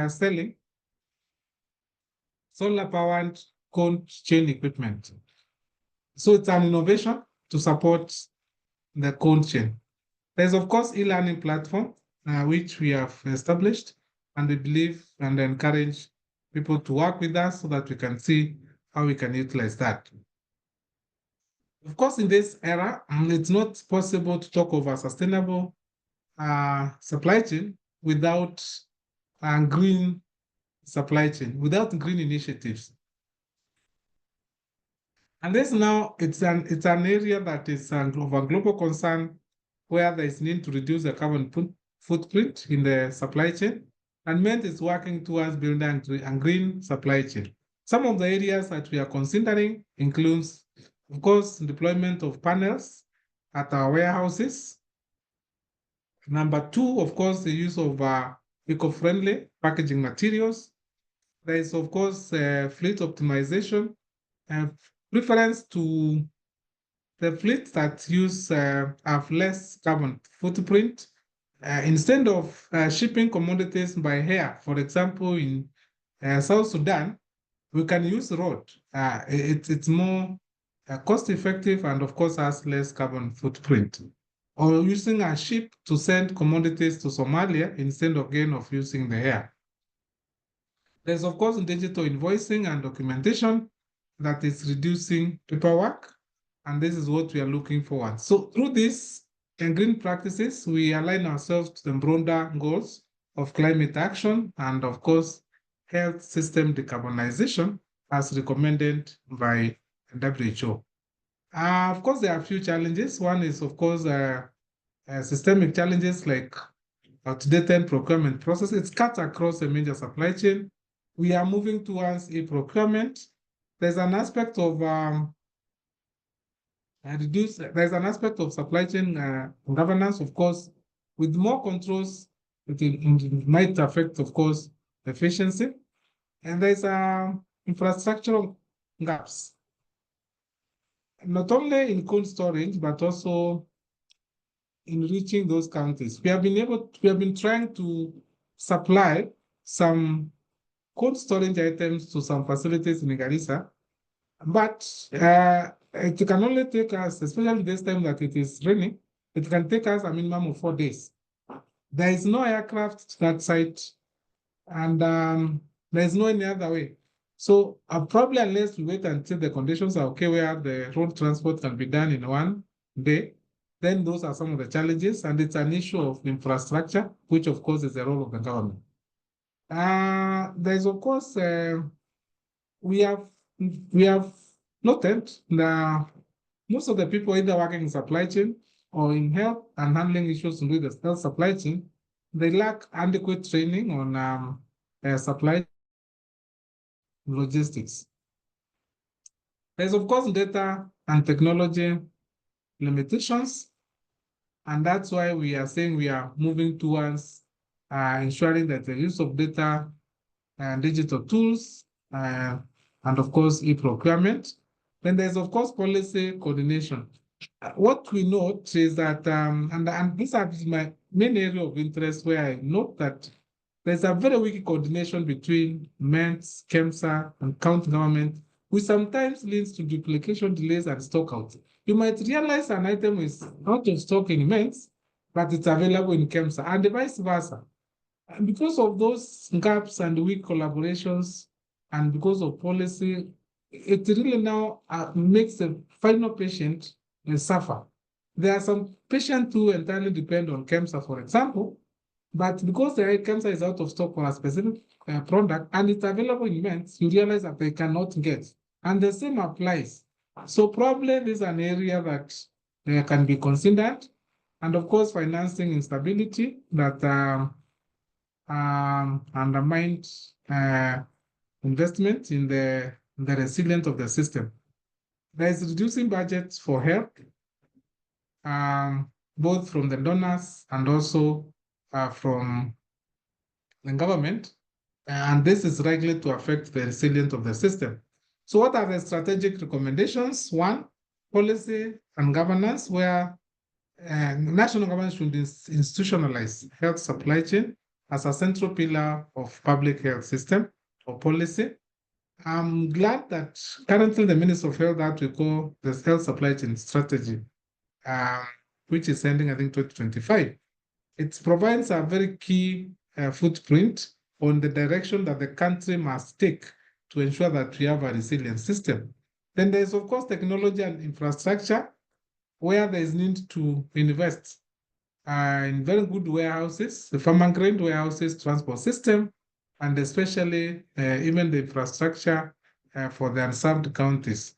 selling solar-powered cold chain equipment. So it's an innovation to support the cold chain. There's, of course, e-learning platform, which we have established, and we believe and encourage people to work with us so that we can see how we can utilize that. Of course, in this era, it's not possible to talk of a sustainable supply chain without green supply chain, without green initiatives. And this now, it's an area that is of a global concern, where there is need to reduce the carbon footprint in the supply chain, and MENS is working towards building a green supply chain. Some of the areas that we are considering includes, of course, deployment of panels at our warehouses. Number two, of course, the use of eco-friendly packaging materials. There is, of course, fleet optimization, preference to the fleets that use have less carbon footprint. Instead of shipping commodities by air, for example, in South Sudan, we can use road. It's more cost effective and, of course, has less carbon footprint. or using a ship to send commodities to Somalia instead again of using the air. There's, of course, digital invoicing and documentation that is reducing paperwork, and this is what we are looking forward. So through this and green practices, we align ourselves to the broader goals of climate action and, of course, health system decarbonization as recommended by WHO. Of course, there are a few challenges. One is, of course, systemic challenges like outdated procurement process. It's cut across a major supply chain. We are moving towards e-procurement. There's an aspect of there's an aspect of supply chain governance, of course, with more controls, it might affect, of course, efficiency. And there's infrastructural gaps, not only in cold storage, but also in reaching those countries. We have been trying to supply some cold storage items to some facilities in Garissa, but it can only take us, especially this time that it is raining, it can take us a minimum of 4 days. There is no aircraft to that site, and there is no any other way. So probably unless we wait until the conditions are okay where the road transport can be done in 1 day, then those are some of the challenges, and it's an issue of infrastructure, which of course is the role of the government. There's, of course, we have noted that most of the people either working in supply chain or in health and handling issues with the health supply chain, they lack adequate training on supply logistics. There's, of course, data and technology limitations, and that's why we are saying we are moving towards ensuring that the use of data and digital tools, and of course, e-procurement. Then there's, of course, policy coordination. What we note is that, and this is my main area of interest, where I note that there's a very weak coordination between MENTS, KEMSA, and county government, which sometimes leads to duplication, delays, and stockouts. You might realize an item is out of stock in MENTS, but it's available in KEMSA, and vice versa. And because of those gaps and weak collaborations, and because of policy, it really now makes the final patient suffer. There are some patients who entirely depend on KEMSA, for example, but because the KEMSA is out of stock for a specific product and it's available in MENTS, you realize that they cannot get. And the same applies. So probably this is an area that can be considered. And of course, financing instability that undermined investment in the resilience of the system. There is reducing budgets for help, both from the donors and also from the government, and this is likely to affect the resilience of the system. So what are the strategic recommendations? One, policy and governance, where national government should institutionalize health supply chain as a central pillar of public health system or policy. I'm glad that currently the Ministry of Health that we call the health supply chain strategy, which is ending, I think, 2025. It provides a very key footprint on the direction that the country must take to ensure that we have a resilient system. Then there's, of course, technology and infrastructure, where there is need to invest in very good warehouses, the farm-and-grain warehouses, transport system, and especially even the infrastructure for the unserved counties.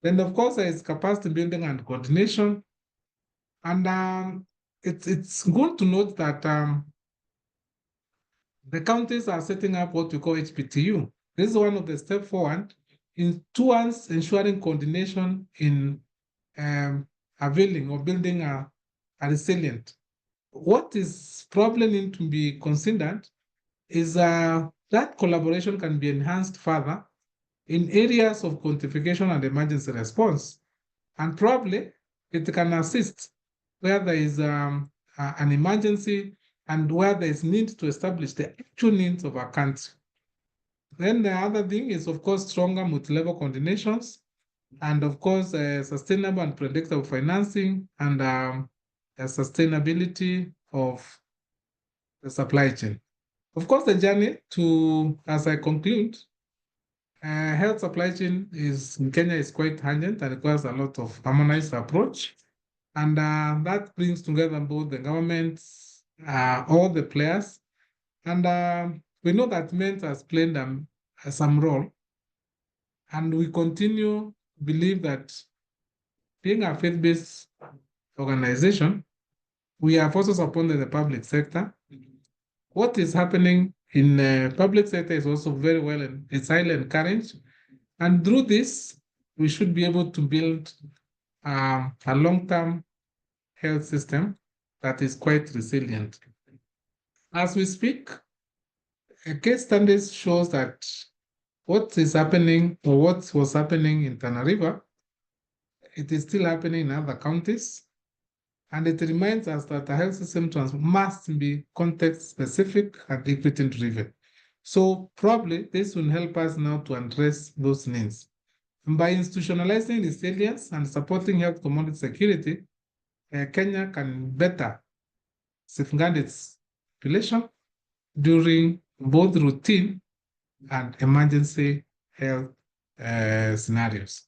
Then, of course, there is capacity building and coordination. And it's good to note that the counties are setting up what we call HPTU. This is one of the steps forward towards ensuring coordination in availing or building a resilient. What is probably need to be considered is that collaboration can be enhanced further in areas of quantification and emergency response. And probably it can assist where there is an emergency and where there is need to establish the actual needs of our country. Then the other thing is, of course, stronger multi-level coordinations, and of course, sustainable and predictable financing, and sustainability of the supply chain. Of course, the journey to, as I conclude, health supply chain in Kenya is quite tangent and requires a lot of harmonized approach. And that brings together both the governments, all the players. And we know that MENS has played some role. And we continue to believe that being a faith-based organization, we have also supported the public sector. What is happening in the public sector is also very well and it's highly encouraged. And through this, we should be able to build a long-term health system that is quite resilient. As we speak, a case studies shows that what is happening or what was happening in Tana River, it is still happening in other counties. And it reminds us that the health system must be context-specific and equity-driven. So probably this will help us now to address those needs. And by institutionalizing resilience and supporting health commodity security, Kenya can better safeguard its population during both routine and emergency health scenarios.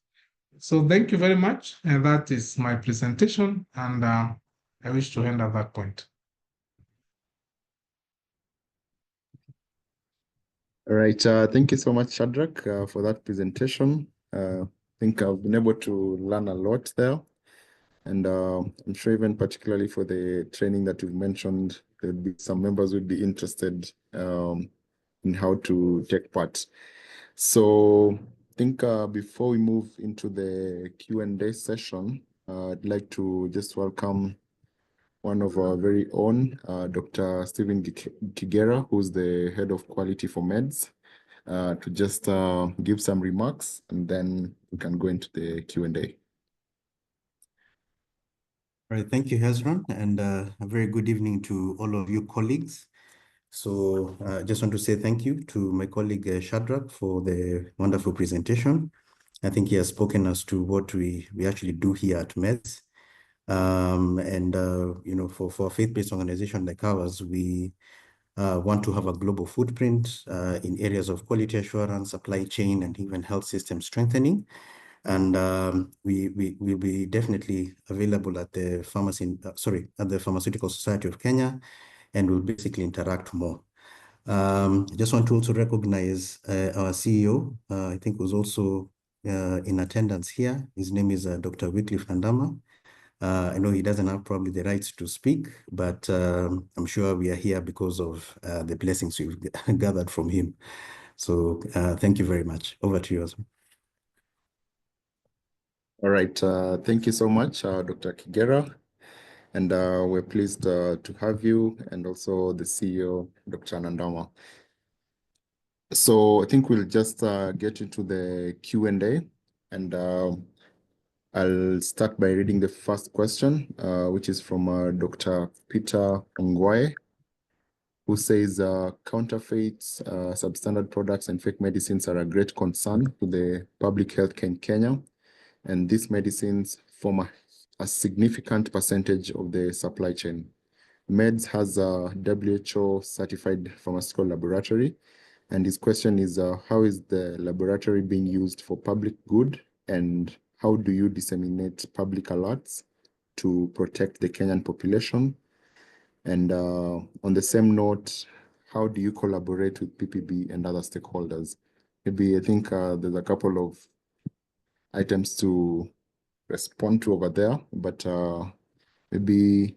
So thank you very much. And that is my presentation. And I wish to end at that point. All right. Thank you so much, Shadrach, for that presentation. I think I've been able to learn a lot there. And I'm sure even particularly for the training that you've mentioned, there'll be some members who would be interested in how to take part. So I think before we move into the Q&A session, I'd like to just welcome one of our very own, Dr. Stephen Kigera, who's the head of quality for MEDS, to just give some remarks, and then we can go into the Q&A. All right, thank you, Hezron, and a very good evening to all of you colleagues. So I just want to say thank you to my colleague Shadrach for the wonderful presentation. I think he has spoken as to what we actually do here at MEDS. You know, for a faith-based organization like ours, we want to have a global footprint in areas of quality assurance, supply chain, and even health system strengthening. And we will be definitely available at the Pharmaceutical Society of Kenya, and we'll basically interact more. I just want to also recognize our CEO, I think was also in attendance here. His name is Dr. Wycliffe Ndama. I know he doesn't have probably the rights to speak, but I'm sure we are here because of the blessings we've gathered from him. So thank you very much. Over to you, Osman. All right. Thank you so much, Dr. Kigera. And we're pleased to have you, and also the CEO, Dr. Ndama. So I think we'll just get into the Q&A, and I'll start by reading the first question, which is from Dr. Peter Ongwae, who says counterfeits, substandard products, and fake medicines are a great concern to the public health care in Kenya. And these medicines form a significant percentage of the supply chain. MEDS has a WHO certified pharmaceutical laboratory. And his question is, how is the laboratory being used for public good? And how do you disseminate public alerts to protect the Kenyan population? And on the same note, how do you collaborate with PPB and other stakeholders? Maybe I think there's a couple of items to respond to over there, but maybe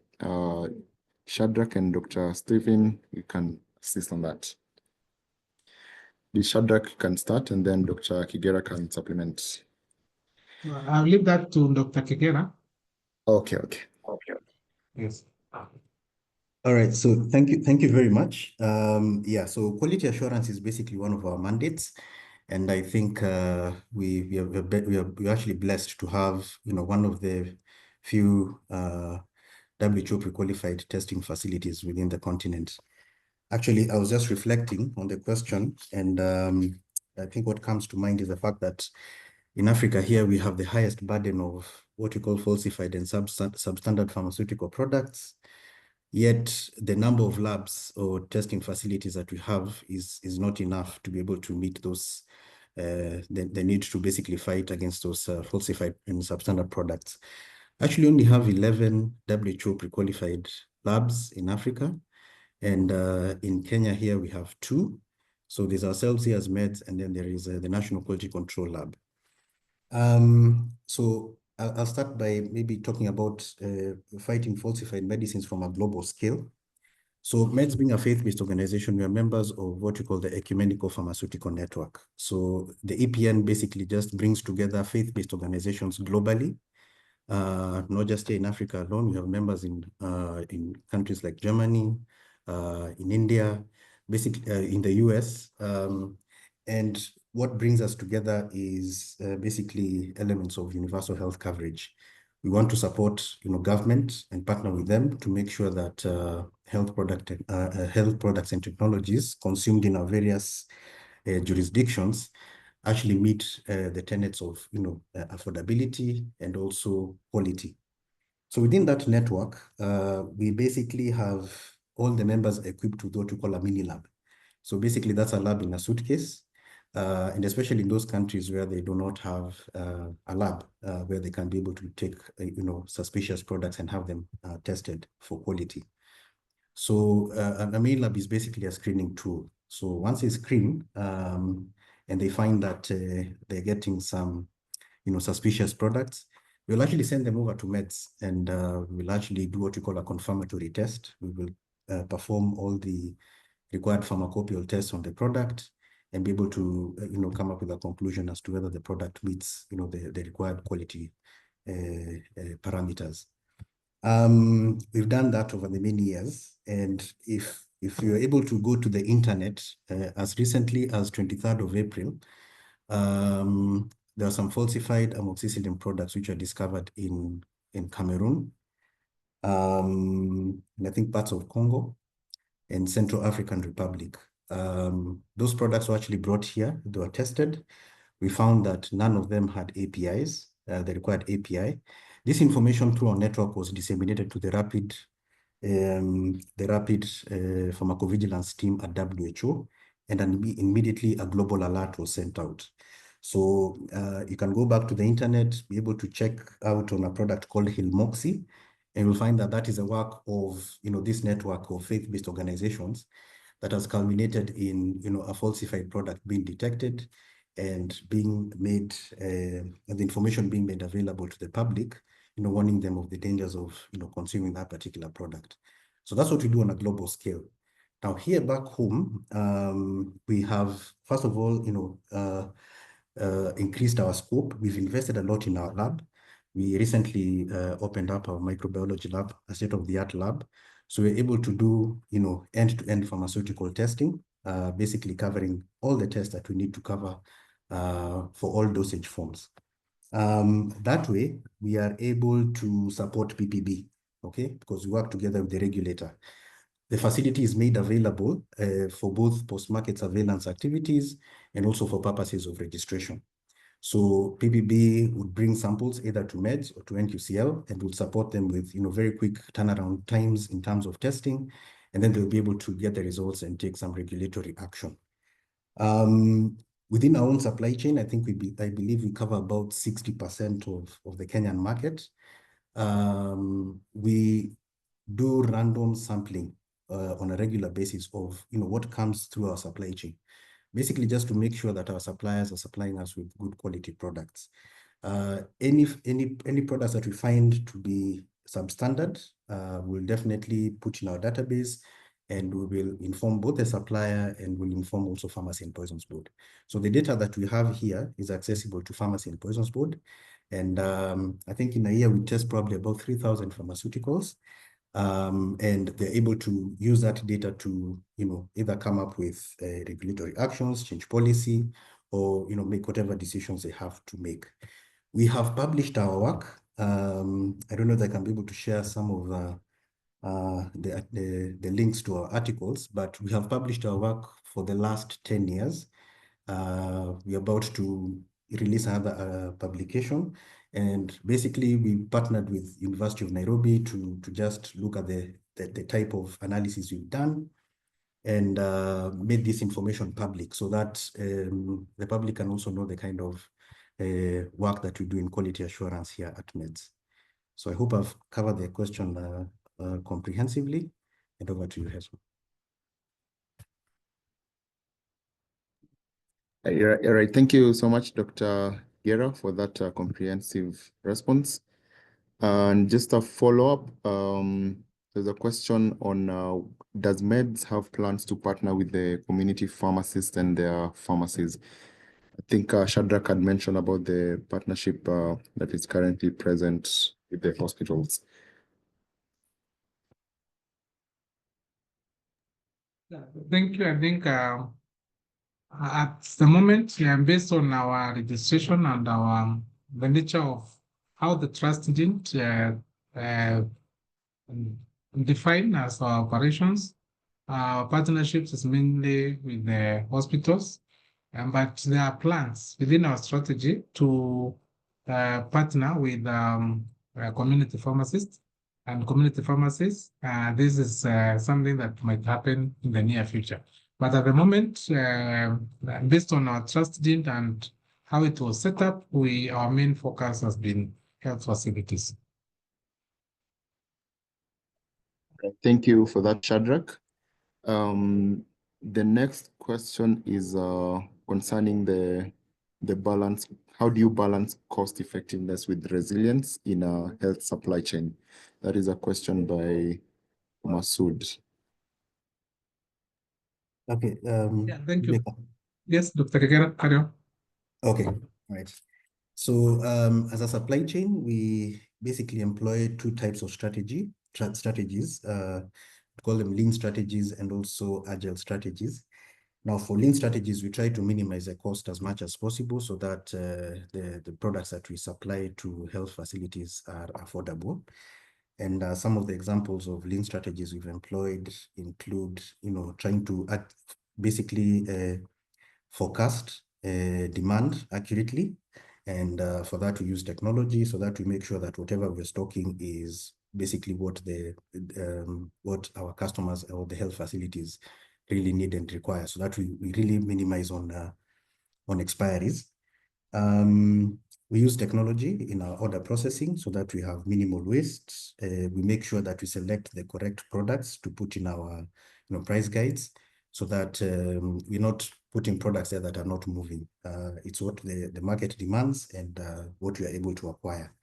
Shadrach and Dr. Stephen, you can assist on that. The Shadrach can start, and then Dr. Kigera can supplement. I'll leave that to Dr. Kigera. Okay. Yes. All right, so thank you very much. Yeah, so quality assurance is basically one of our mandates. And I think we're actually blessed to have, you know, one of the few WHO pre-qualified testing facilities within the continent. Actually, I was just reflecting on the question, and I think what comes to mind is the fact that in Africa here, we have the highest burden of what we call falsified and substandard pharmaceutical products. Yet the number of labs or testing facilities that we have is not enough to be able to meet those the need to basically fight against those falsified and substandard products. Actually, only have 11 WHO pre-qualified labs in Africa, and in Kenya here we have 2. So there's ourselves here as MEDS, and then there is the National Quality Control Lab. So I'll start by maybe talking about fighting falsified medicines from a global scale. So MEDS being a faith-based organization, we are members of what we call the Ecumenical Pharmaceutical Network. So the EPN basically just brings together faith-based organizations globally, not just here in Africa alone. We have members in countries like Germany, in India, basically in the US. And what brings us together is basically elements of universal health coverage. We want to support, government and partner with them to make sure that health products and technologies consumed in our various jurisdictions actually meet the tenets of, affordability and also quality. So within that network, we basically have all the members equipped with what we call a mini lab. So basically that's a lab in a suitcase. And especially in those countries where they do not have a lab where they can be able to take, suspicious products and have them tested for quality. So a main lab is basically a screening tool. So once they screen and they find that they're getting some, suspicious products, we'll actually send them over to MEDS, and we'll actually do what we call a confirmatory test. We will perform all the required pharmacopoeial tests on the product and be able to, come up with a conclusion as to whether the product meets, the required quality parameters. We've done that over the many years, and if you're able to go to the internet as recently as 23rd of April, there are some falsified amoxicillin products which are discovered in Cameroon, and I think parts of Congo and Central African Republic. Those products were actually brought here, they were tested. We found that none of them had APIs, the required API. This information through our network was disseminated to the rapid pharmacovigilance team at WHO, and immediately a global alert was sent out. So you can go back to the internet, be able to check out on a product called Hilmoxy, and you'll find that that is a work of, this network of faith-based organizations that has culminated in, a falsified product being detected and being made, and the information being made available to the public, warning them of the dangers of, consuming that particular product. So that's what we do on a global scale. Now here back home, we have, first of all, increased our scope. We've invested a lot in our lab. We recently opened up our microbiology lab, a state-of-the-art lab. So we're able to do, end-to-end pharmaceutical testing, basically covering all the tests that we need to cover for all dosage forms. That way, we are able to support PPB, okay? Because we work together with the regulator. The facility is made available for both post-market surveillance activities and also for purposes of registration. So PPB would bring samples either to MEDS or to NQCL and would support them with, very quick turnaround times in terms of testing, and then they'll be able to get the results and take some regulatory action. Within our own supply chain, I think I believe we cover about 60% of the Kenyan market. We do random sampling on a regular basis of, what comes through our supply chain. Basically just to make sure that our suppliers are supplying us with good quality products. Any products that we find to be substandard, we'll definitely put in our database, and we will inform both the supplier and will inform also Pharmacy and Poisons Board. So the data that we have here is accessible to Pharmacy and Poisons Board. And I think in a year we test probably about 3,000 pharmaceuticals. And they're able to use that data to, either come up with regulatory actions, change policy, or, make whatever decisions they have to make. We have published our work. I don't know if I can be able to share some of the links to our articles, but we have published our work for the last 10 years. We're about to release another publication, And basically, we partnered with University of Nairobi to just look at the type of analysis we've done and made this information public so that the public can also know the kind of work that we do in quality assurance here at MEDS. So I hope I've covered the question comprehensively. And over to you, Hesma. All right. Thank you so much, Dr. Gera, for that comprehensive response. And just a follow-up, there's a question on does MEDS have plans to partner with the community pharmacists and their pharmacies? I think Shadrach had mentioned about the partnership that is currently present with the hospitals. Thank you. I think at the moment, based on our registration and the nature of how the trust didn't define as our operations, our partnerships is mainly with the hospitals, but there are plans within our strategy to partner with community pharmacists and community pharmacies. This is something that might happen in the near future. But at the moment, based on our trust deed and how it was set up, our main focus has been health facilities. Thank you for that, Shadrach. The next question is concerning the balance. How do you balance cost effectiveness with resilience in a health supply chain? That is a question by Masood. Okay. Yeah, thank you. Yes, Dr. Kagera, carry on. Okay, right. So as a supply chain, we basically employ two types of strategies. We call them lean strategies and also agile strategies. Now, for lean strategies, we try to minimize the cost as much as possible so that the products that we supply to health facilities are affordable. And some of the examples of lean strategies we've employed include, trying to basically forecast demand accurately. And for that, we use technology so that we make sure that whatever we're stocking is basically what our customers or the health facilities really need and require, so that we really minimize on expiries. We use technology in our order processing so that we have minimal waste. We make sure that we select the correct products to put in our price guides so that we're not putting products there that are not moving. It's what the market demands and what we are able to acquire.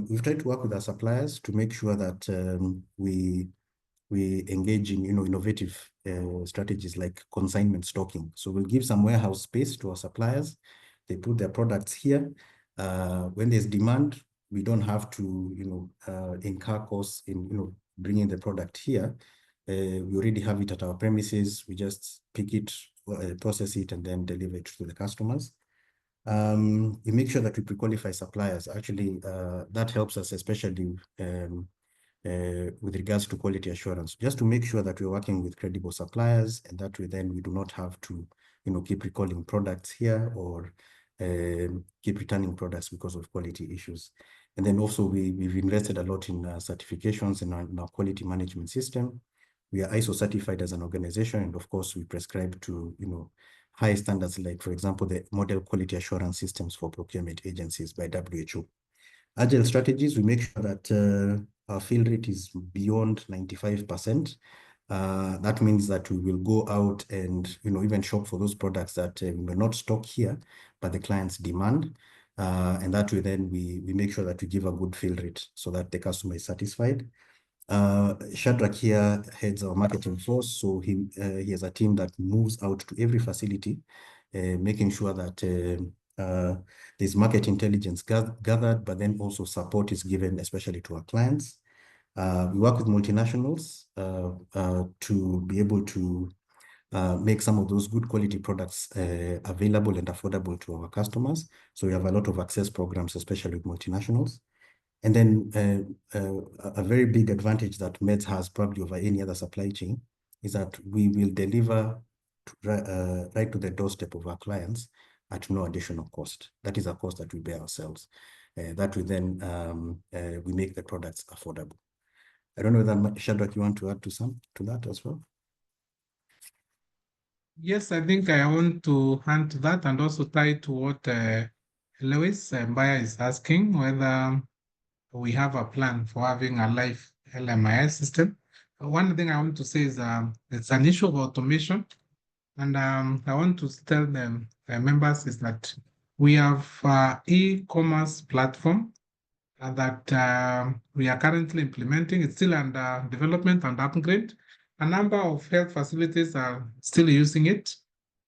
We've tried to work with our suppliers to make sure that we engage in innovative strategies like consignment stocking. So we'll give some warehouse space to our suppliers. They put their products here. When there's demand, we don't have to incur costs in bringing the product here. We already have it at our premises. We just pick it, process it, and then deliver it to the customers. We make sure that we pre-qualify suppliers. Actually, that helps us, especially with regards to quality assurance, just to make sure that we're working with credible suppliers, and that way then we do not have to keep recalling products here or keep returning products because of quality issues. And then also we've invested a lot in certifications in our quality management system. We are ISO certified as an organization, and of course we prescribe to high standards, like for example the model quality assurance systems for procurement agencies by WHO. Agile strategies, we make sure that our fill rate is beyond 95%. That means that we will go out and even shop for those products that we may not stock here, but the client's demand. And that way then we make sure that we give a good fill rate so that the customer is satisfied. Shadrach here heads our marketing force, so he has a team that moves out to every facility, making sure that there's market intelligence gathered, but then also support is given, especially to our clients. We work with multinationals to be able to make some of those good quality products available and affordable to our customers. So we have a lot of access programs, especially with multinationals. And then a very big advantage that MEDS has probably over any other supply chain is that we will deliver right to the doorstep of our clients at no additional cost. That is a cost that we bear ourselves. That will then we make the products affordable. I don't know whether Shadrach, you want to add to that as well? Yes, I think I want to add to that and also tie to what Lewis Mbaya is asking, whether we have a plan for having a live LMIS system. One thing I want to say is it's an issue of automation. And I want to tell them, members, is that we have e-commerce platform that we are currently implementing. It's still under development and upgrade. A number of health facilities are still using it.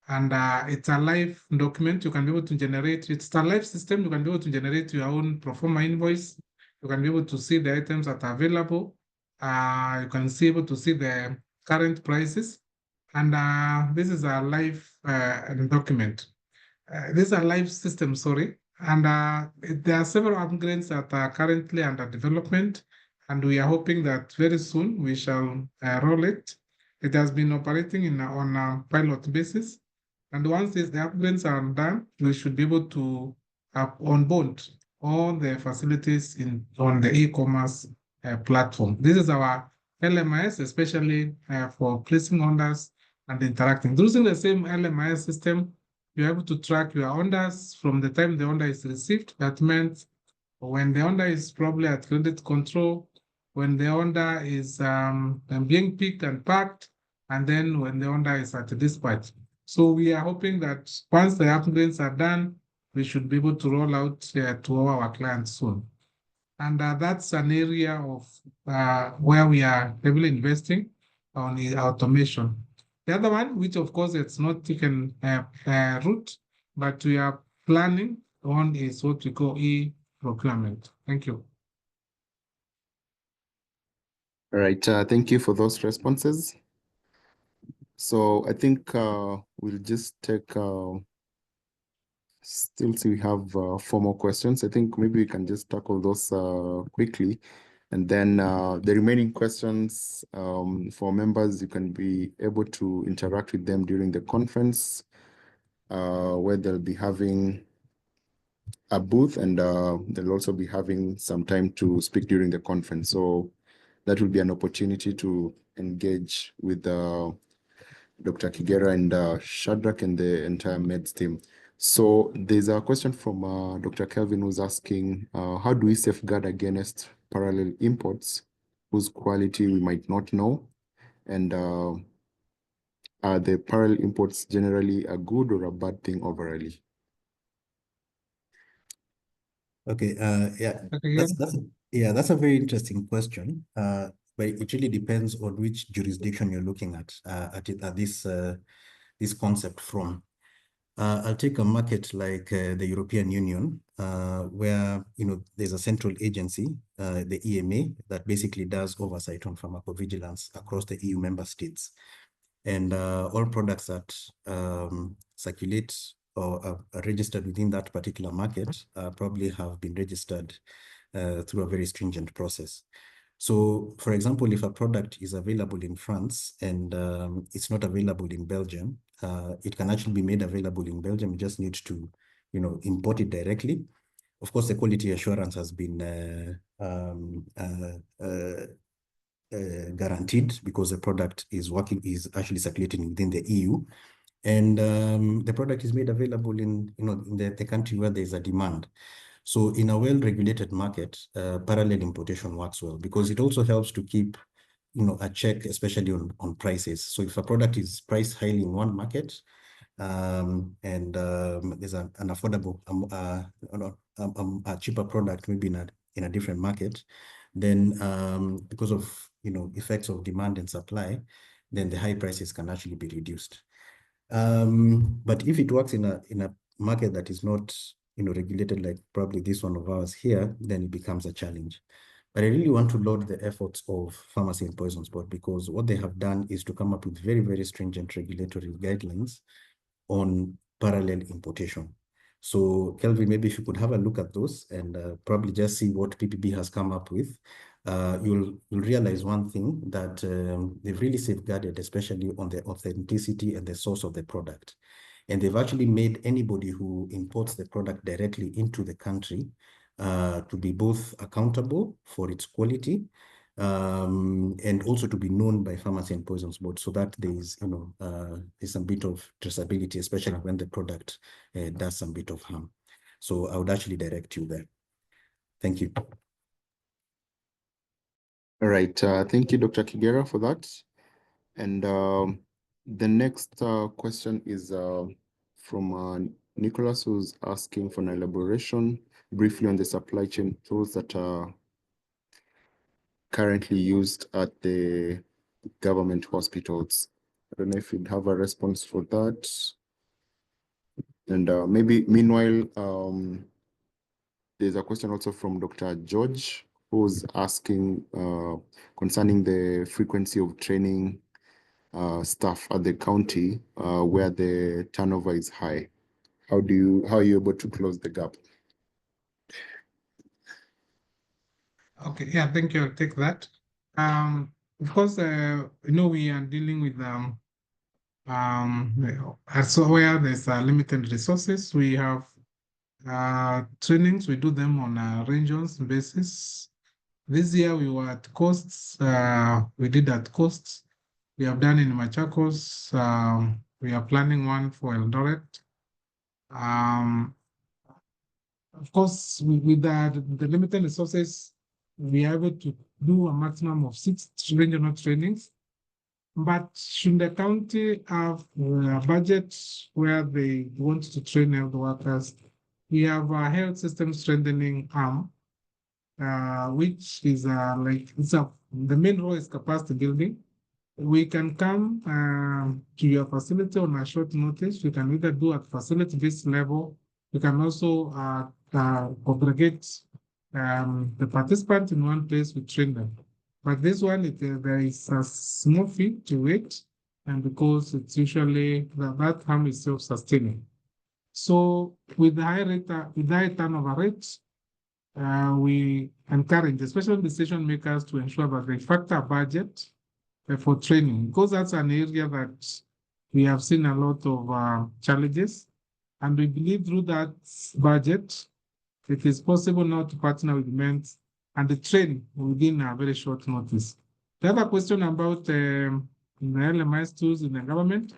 And it's a live document. You can be able to generate, it's a live system. You can be able to generate your own pro forma invoice. You can be able to see the items that are available. You can be able to see the current prices. And this is a live document. This is a live system, sorry. And there are several upgrades that are currently under development. And we are hoping that very soon we shall roll it. It has been operating on a pilot basis. And once the upgrades are done, we should be able to onboard all the facilities on the e-commerce platform. This is our LMIS, especially for placing orders and interacting. Using the same LMIS system, you're able to track your orders from the time the order is received. That means when the order is probably at credit control, when the order is being picked and packed, and then when the order is at dispatch. So we are hoping that once the upgrades are done, we should be able to roll out to all our clients soon. And that's an area of where we are heavily investing on the automation. The other one, which of course it's not taken root, but we are planning on, is what we call e-procurement. Thank you. All right, thank you for those responses. So I think we'll just take, still see we have 4 more questions. I think maybe we can just tackle those quickly. And then the remaining questions for members, you can be able to interact with them during the conference where they'll be having a booth, and they'll also be having some time to speak during the conference. So that will be an opportunity to engage with Dr. Kigera and Shadrach and the entire MEDS team. So there's a question from Dr. Kelvin, who's asking, how do we safeguard against parallel imports whose quality we might not know? And are the parallel imports generally a good or a bad thing overall? Okay, yeah, Okay, that's a very interesting question. But it really depends on which jurisdiction you're looking at this concept from. I'll take a market like the European Union, where there's a central agency, the EMA, that basically does oversight on pharmacovigilance across the EU member states, and all products that circulate or are registered within that particular market probably have been registered through a very stringent process. So, for example, if a product is available in France and it's not available in Belgium, it can actually be made available in Belgium. You just need to, import it directly. Of course, the quality assurance has been guaranteed because the product is actually circulating within the EU, and the product is made available in the country where there is a demand. So in a well-regulated market, parallel importation works well because it also helps to keep a check, especially on prices. So if a product is priced highly in one market, and there's an affordable, a cheaper product maybe in a different market, then because of effects of demand and supply, then the high prices can actually be reduced. But if it works in a market that is not regulated like probably this one of ours here, then it becomes a challenge. But I really want to laud the efforts of Pharmacy and Poisons Board, because what they have done is to come up with very, very stringent regulatory guidelines on parallel importation. So Kelvin, maybe if you could have a look at those and probably just see what PPB has come up with, you'll realize one thing, that they've really safeguarded, especially on the authenticity and the source of the product. And they've actually made anybody who imports the product directly into the country to be both accountable for its quality, and also to be known by Pharmacy and Poisons Board, so that there is, there's some bit of traceability, especially when the product does some bit of harm. So I would actually direct you there. Thank you. All right. Thank you, Dr. Kigera, for that. And the next question is from Nicholas, who's asking for an elaboration briefly on the supply chain tools that are currently used at the government hospitals. I don't know if you'd have a response for that. And maybe meanwhile, there's a question also from Dr. George, who's asking concerning the frequency of training staff at the county where the turnover is high. How are you able to close the gap? Okay, yeah, thank you. I'll take that. Of course, we are dealing with so where there's limited resources, we have trainings. We do them on a regions basis. This year we were at coasts. We did at coasts. We have done in Machakos. We are planning one for Eldoret. Of course, with the limited resources, we are able to do a maximum of 6 regional trainings. But should the county have a budget where they want to train health workers, we have a health system strengthening arm, which is the main role is capacity building. We can come to your facility on a short notice. We can either do at facility-based level. We can also congregate the participants in one place. We train them. But this one, there is a small fee to it, and because it's usually that harm is self-sustaining. So with the high turnover rates, we encourage, especially decision makers, to ensure that they factor budget for training, because that's an area that we have seen a lot of challenges, and we believe through that budget, it is possible now to partner with MENT and the training within a very short notice. The other question about the LMIS tools in the government,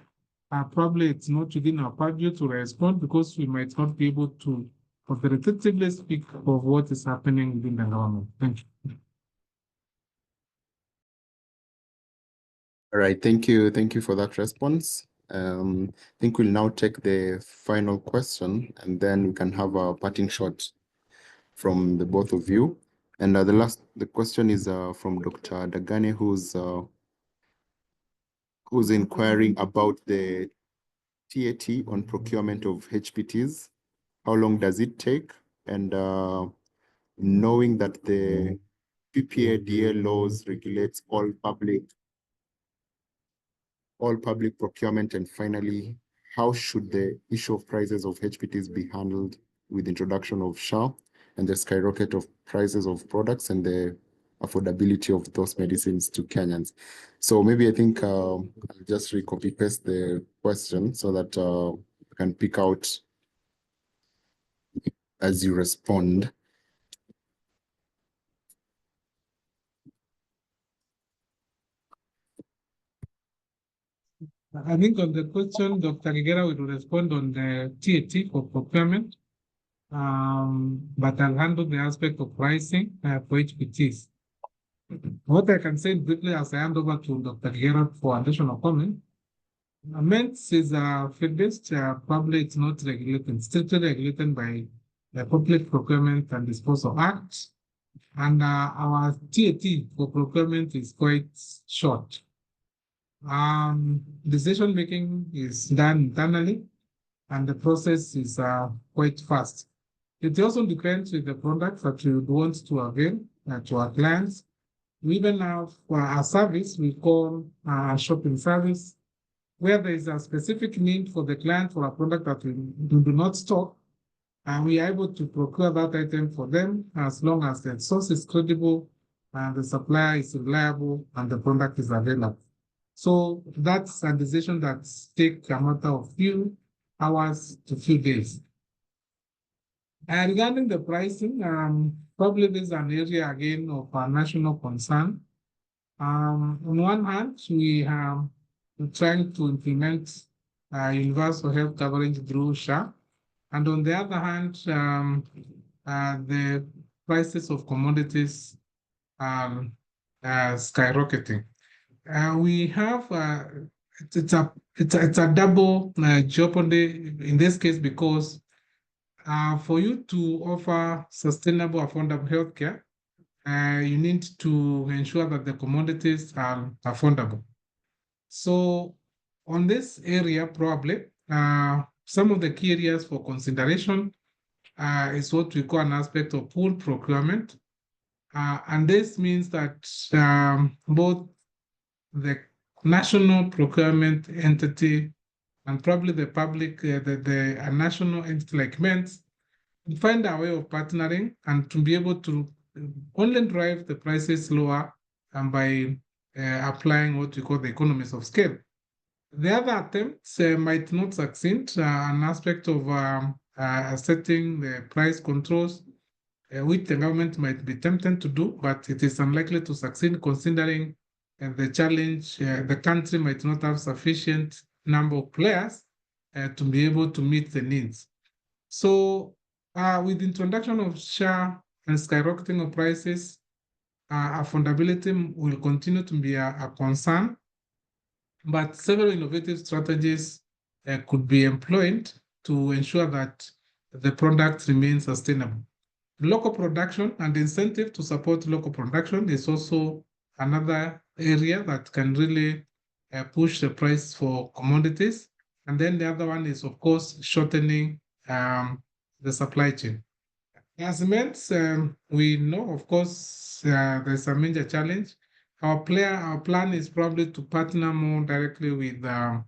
probably it's not within our purview to respond, because we might not be able to authoritatively speak of what is happening within the government. Thank you. All right, thank you. Thank you for that response. I think we'll now take the final question, and then we can have a parting shot from the both of you. And the question is from Dr. Dagane, who's inquiring about the TAT on procurement of HPTs. How long does it take? And knowing that the PPADA laws regulates all public procurement, and finally, how should the issue of prices of HPTs be handled with introduction of SHA and the skyrocket of prices of products and the affordability of those medicines to Kenyans? So maybe I think I'll just copy paste the question so that you can pick out as you respond. I think on the question, Dr. Kigera will respond on the TAT for procurement, but I'll handle the aspect of pricing for HPTs. What I can say briefly as I hand over to Dr. Kigera for additional comment, MENTS is field-based, probably it's not regulated, strictly regulated by the Public Procurement and Disposal Act, and our TAT for procurement is quite short. Decision making is done internally, and the process is quite fast. It also depends with the products that you want to avail to our clients. We even have a service we call shopping service, where there is a specific need for the client for a product that we do not stock, and we are able to procure that item for them as long as the source is credible and the supplier is reliable and the product is available. So that's a decision that takes a matter of few hours to few days. Regarding the pricing, probably this is an area again of national concern. On one hand, we are trying to implement universal health coverage through SHA. And on the other hand, the prices of commodities are skyrocketing. We have it's a double jeopardy in this case because for you to offer sustainable, affordable healthcare, you need to ensure that the commodities are affordable. So on this area, probably some of the key areas for consideration is what we call an aspect of pool procurement. And this means that both the national procurement entity and probably the public, the national entity like MENTS, find a way of partnering and to be able to only drive the prices lower and by applying what we call the economies of scale. The other attempts might not succeed. An aspect of setting the price controls, which the government might be tempted to do, but it is unlikely to succeed considering the challenge. The country might not have sufficient number of players to be able to meet the needs. So with the introduction of SHA and skyrocketing of prices, affordability will continue to be a concern, but several innovative strategies could be employed to ensure that the product remains sustainable. Local production and incentive to support local production is also another area that can really push the price for commodities. And then the other one is, of course, shortening the supply chain. As MENTS, we know, of course, there's a major challenge. Our plan is probably to partner more directly with the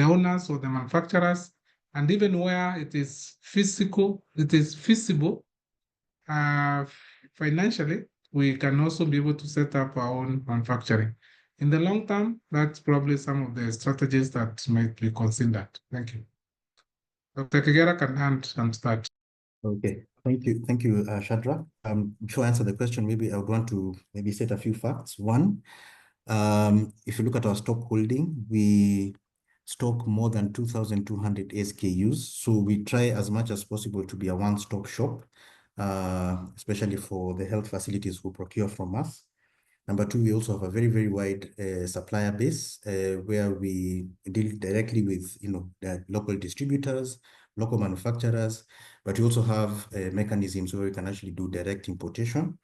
owners or the manufacturers, and even where it is feasible financially, we can also be able to set up our own manufacturing. In the long term, that's probably some of the strategies that might be considered. Thank you. Dr. Kigera can hand and start. Okay, thank you, Shadrach. Before I answer the question, maybe I would want to maybe state a few facts. One, if you look at our stock holding, we stock more than 2,200 SKUs. So we try as much as possible to be a one-stop shop, especially for the health facilities who procure from us. Number two, we also have a very, very wide supplier base where we deal directly with, the local distributors, local manufacturers, but we also have mechanisms where we can actually do direct importation.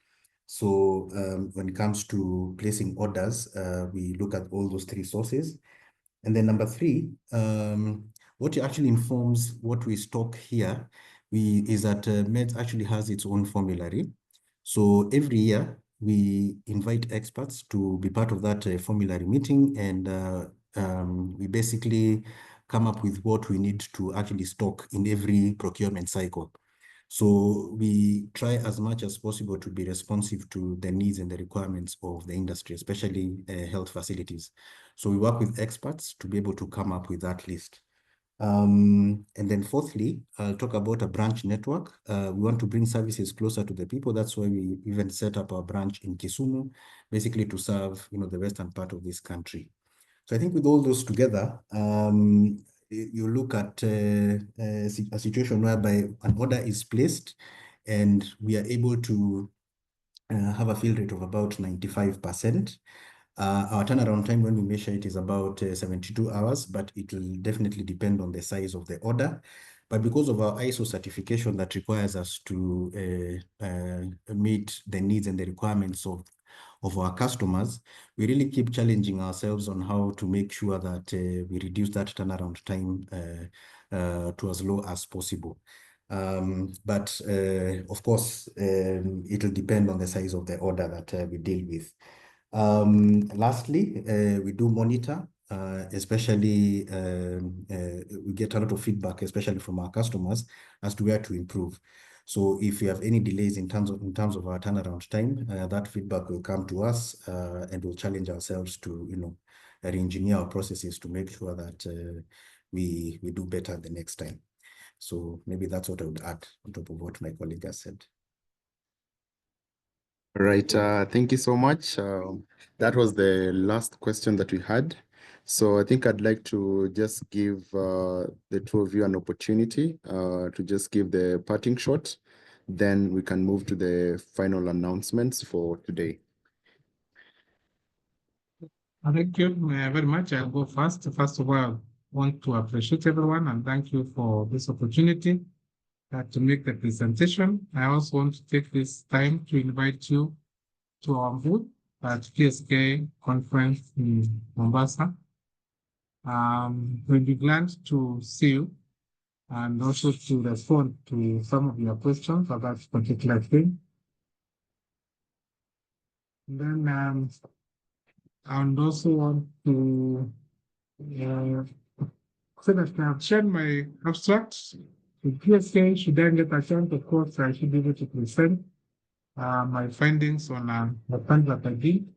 So when it comes to placing orders, we look at all those three sources. And then number three, what actually informs what we stock here is that MEDS actually has its own formulary. So every year, we invite experts to be part of that formulary meeting, and we basically come up with what we need to actually stock in every procurement cycle. So we try as much as possible to be responsive to the needs and the requirements of the industry, especially health facilities. So we work with experts to be able to come up with that list. And then fourthly, I'll talk about a branch network. We want to bring services closer to the people. That's why we even set up our branch in Kisumu, basically to serve, the western part of this country. So I think with all those together, you look at a situation whereby an order is placed and we are able to have a fill rate of about 95%. Our turnaround time when we measure it is about 72 hours, but it will definitely depend on the size of the order. But because of our ISO certification that requires us to meet the needs and the requirements of our customers, we really keep challenging ourselves on how to make sure that we reduce that turnaround time to as low as possible. But of course, it'll depend on the size of the order that we deal with. Lastly, we do monitor, especially we get a lot of feedback, especially from our customers, as to where to improve. So if we have any delays in terms of our turnaround time, that feedback will come to us, and we'll challenge ourselves to re-engineer our processes to make sure that we do better the next time. So maybe that's what I would add on top of what my colleague has said. Right. Thank you so much. That was the last question that we had. So I think I'd like to just give the two of you an opportunity to just give the parting shot. Then we can move to the final announcements for today. Thank you very much. I'll go first. First of all, I want to appreciate everyone and thank you for this opportunity to make the presentation. I also want to take this time to invite you to our booth at PSK conference in Mombasa. We'll be glad to see you and also to respond to some of your questions about this particular thing. And then I would also want to say that I have shared my abstracts. With PSK, should I get a chance, of course, I should be able to present my findings on the plan that I did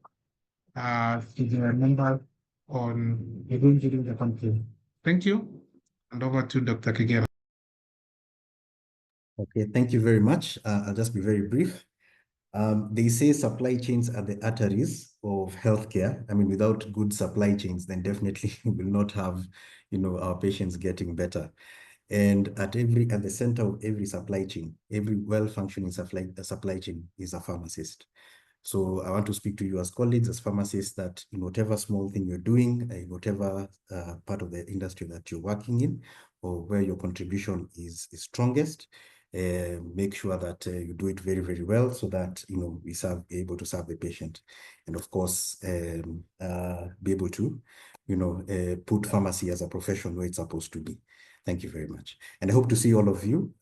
to the members on event during the country. Thank you. And over to Dr. Kigera. Okay, thank you very much. I'll just be very brief. They say supply chains are the arteries of healthcare. I mean, without good supply chains, then definitely we will not have, our patients getting better. And at the center of every supply chain, every well-functioning supply chain is a pharmacist. So I want to speak to you as colleagues, as pharmacists, that in whatever small thing you're doing, in whatever part of the industry that you're working in, or where your contribution is strongest, make sure that you do it very, very well so that, we be able to serve the patient. And of course, be able to, put pharmacy as a profession where it's supposed to be. Thank you very much. And I hope to see all of you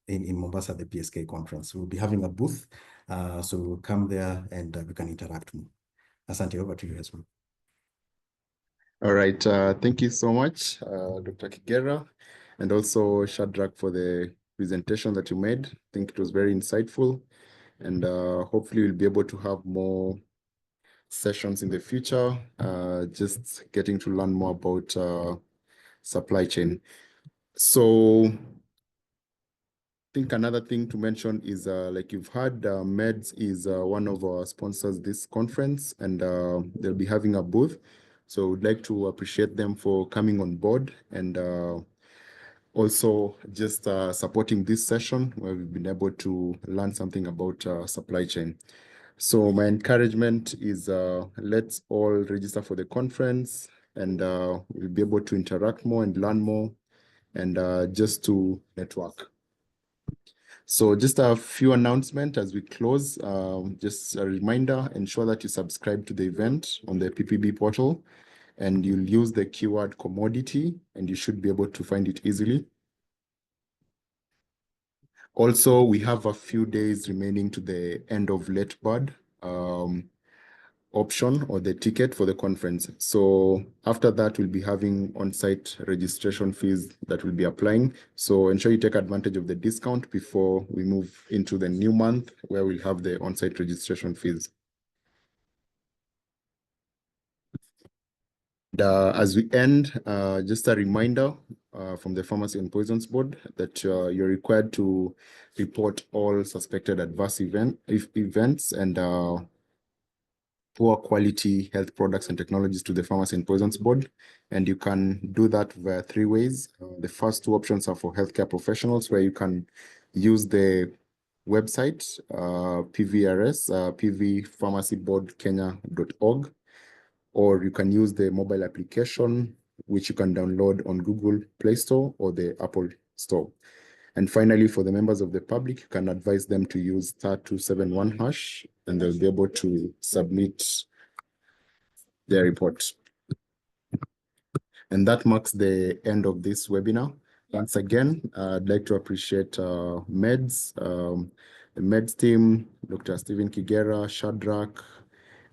in Mombasa at the PSK conference. We'll be having a booth, so we'll come there and we can interact more. Asante, over to you as well. All right. Thank you so much, Dr. Kigera, and also Shadrach for the presentation that you made. I think it was very insightful, and hopefully we'll be able to have more sessions in the future, just getting to learn more about supply chain. So I think another thing to mention is like you've heard, MEDS is one of our sponsors this conference, and they'll be having a booth. So we'd like to appreciate them for coming on board and also just supporting this session where we've been able to learn something about supply chain. So my encouragement is let's all register for the conference, and we'll be able to interact more and learn more and just to network. So just a few announcements as we close. Just a reminder, ensure that you subscribe to the event on the PPB portal, and you'll use the keyword commodity, and you should be able to find it easily. Also, we have a few days remaining to the end of late bird option or the ticket for the conference. So after that, we'll be having on-site registration fees that will be applying. So ensure you take advantage of the discount before we move into the new month where we'll have the on-site registration fees. As we end, just a reminder from the Pharmacy and Poisons Board that you're required to report all suspected adverse events and poor quality health products and technologies to the Pharmacy and Poisons Board. And you can do that via 3 ways. The first 2 options are for healthcare professionals, where you can use the website, PVRS, pvpharmacyboardkenya.org, or you can use the mobile application, which you can download on Google Play Store or the Apple Store. And finally, for the members of the public, you can advise them to use *271#, and they'll be able to submit their report. And that marks the end of this webinar. Once again, I'd like to appreciate MEDS, the MEDS team, Dr. Stephen Kigera, Shadrach,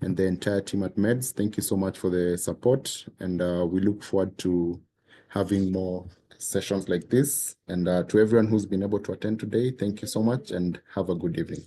and the entire team at MEDS. Thank you so much for the support, and we look forward to having more sessions like this. And to everyone who's been able to attend today, thank you so much and have a good evening.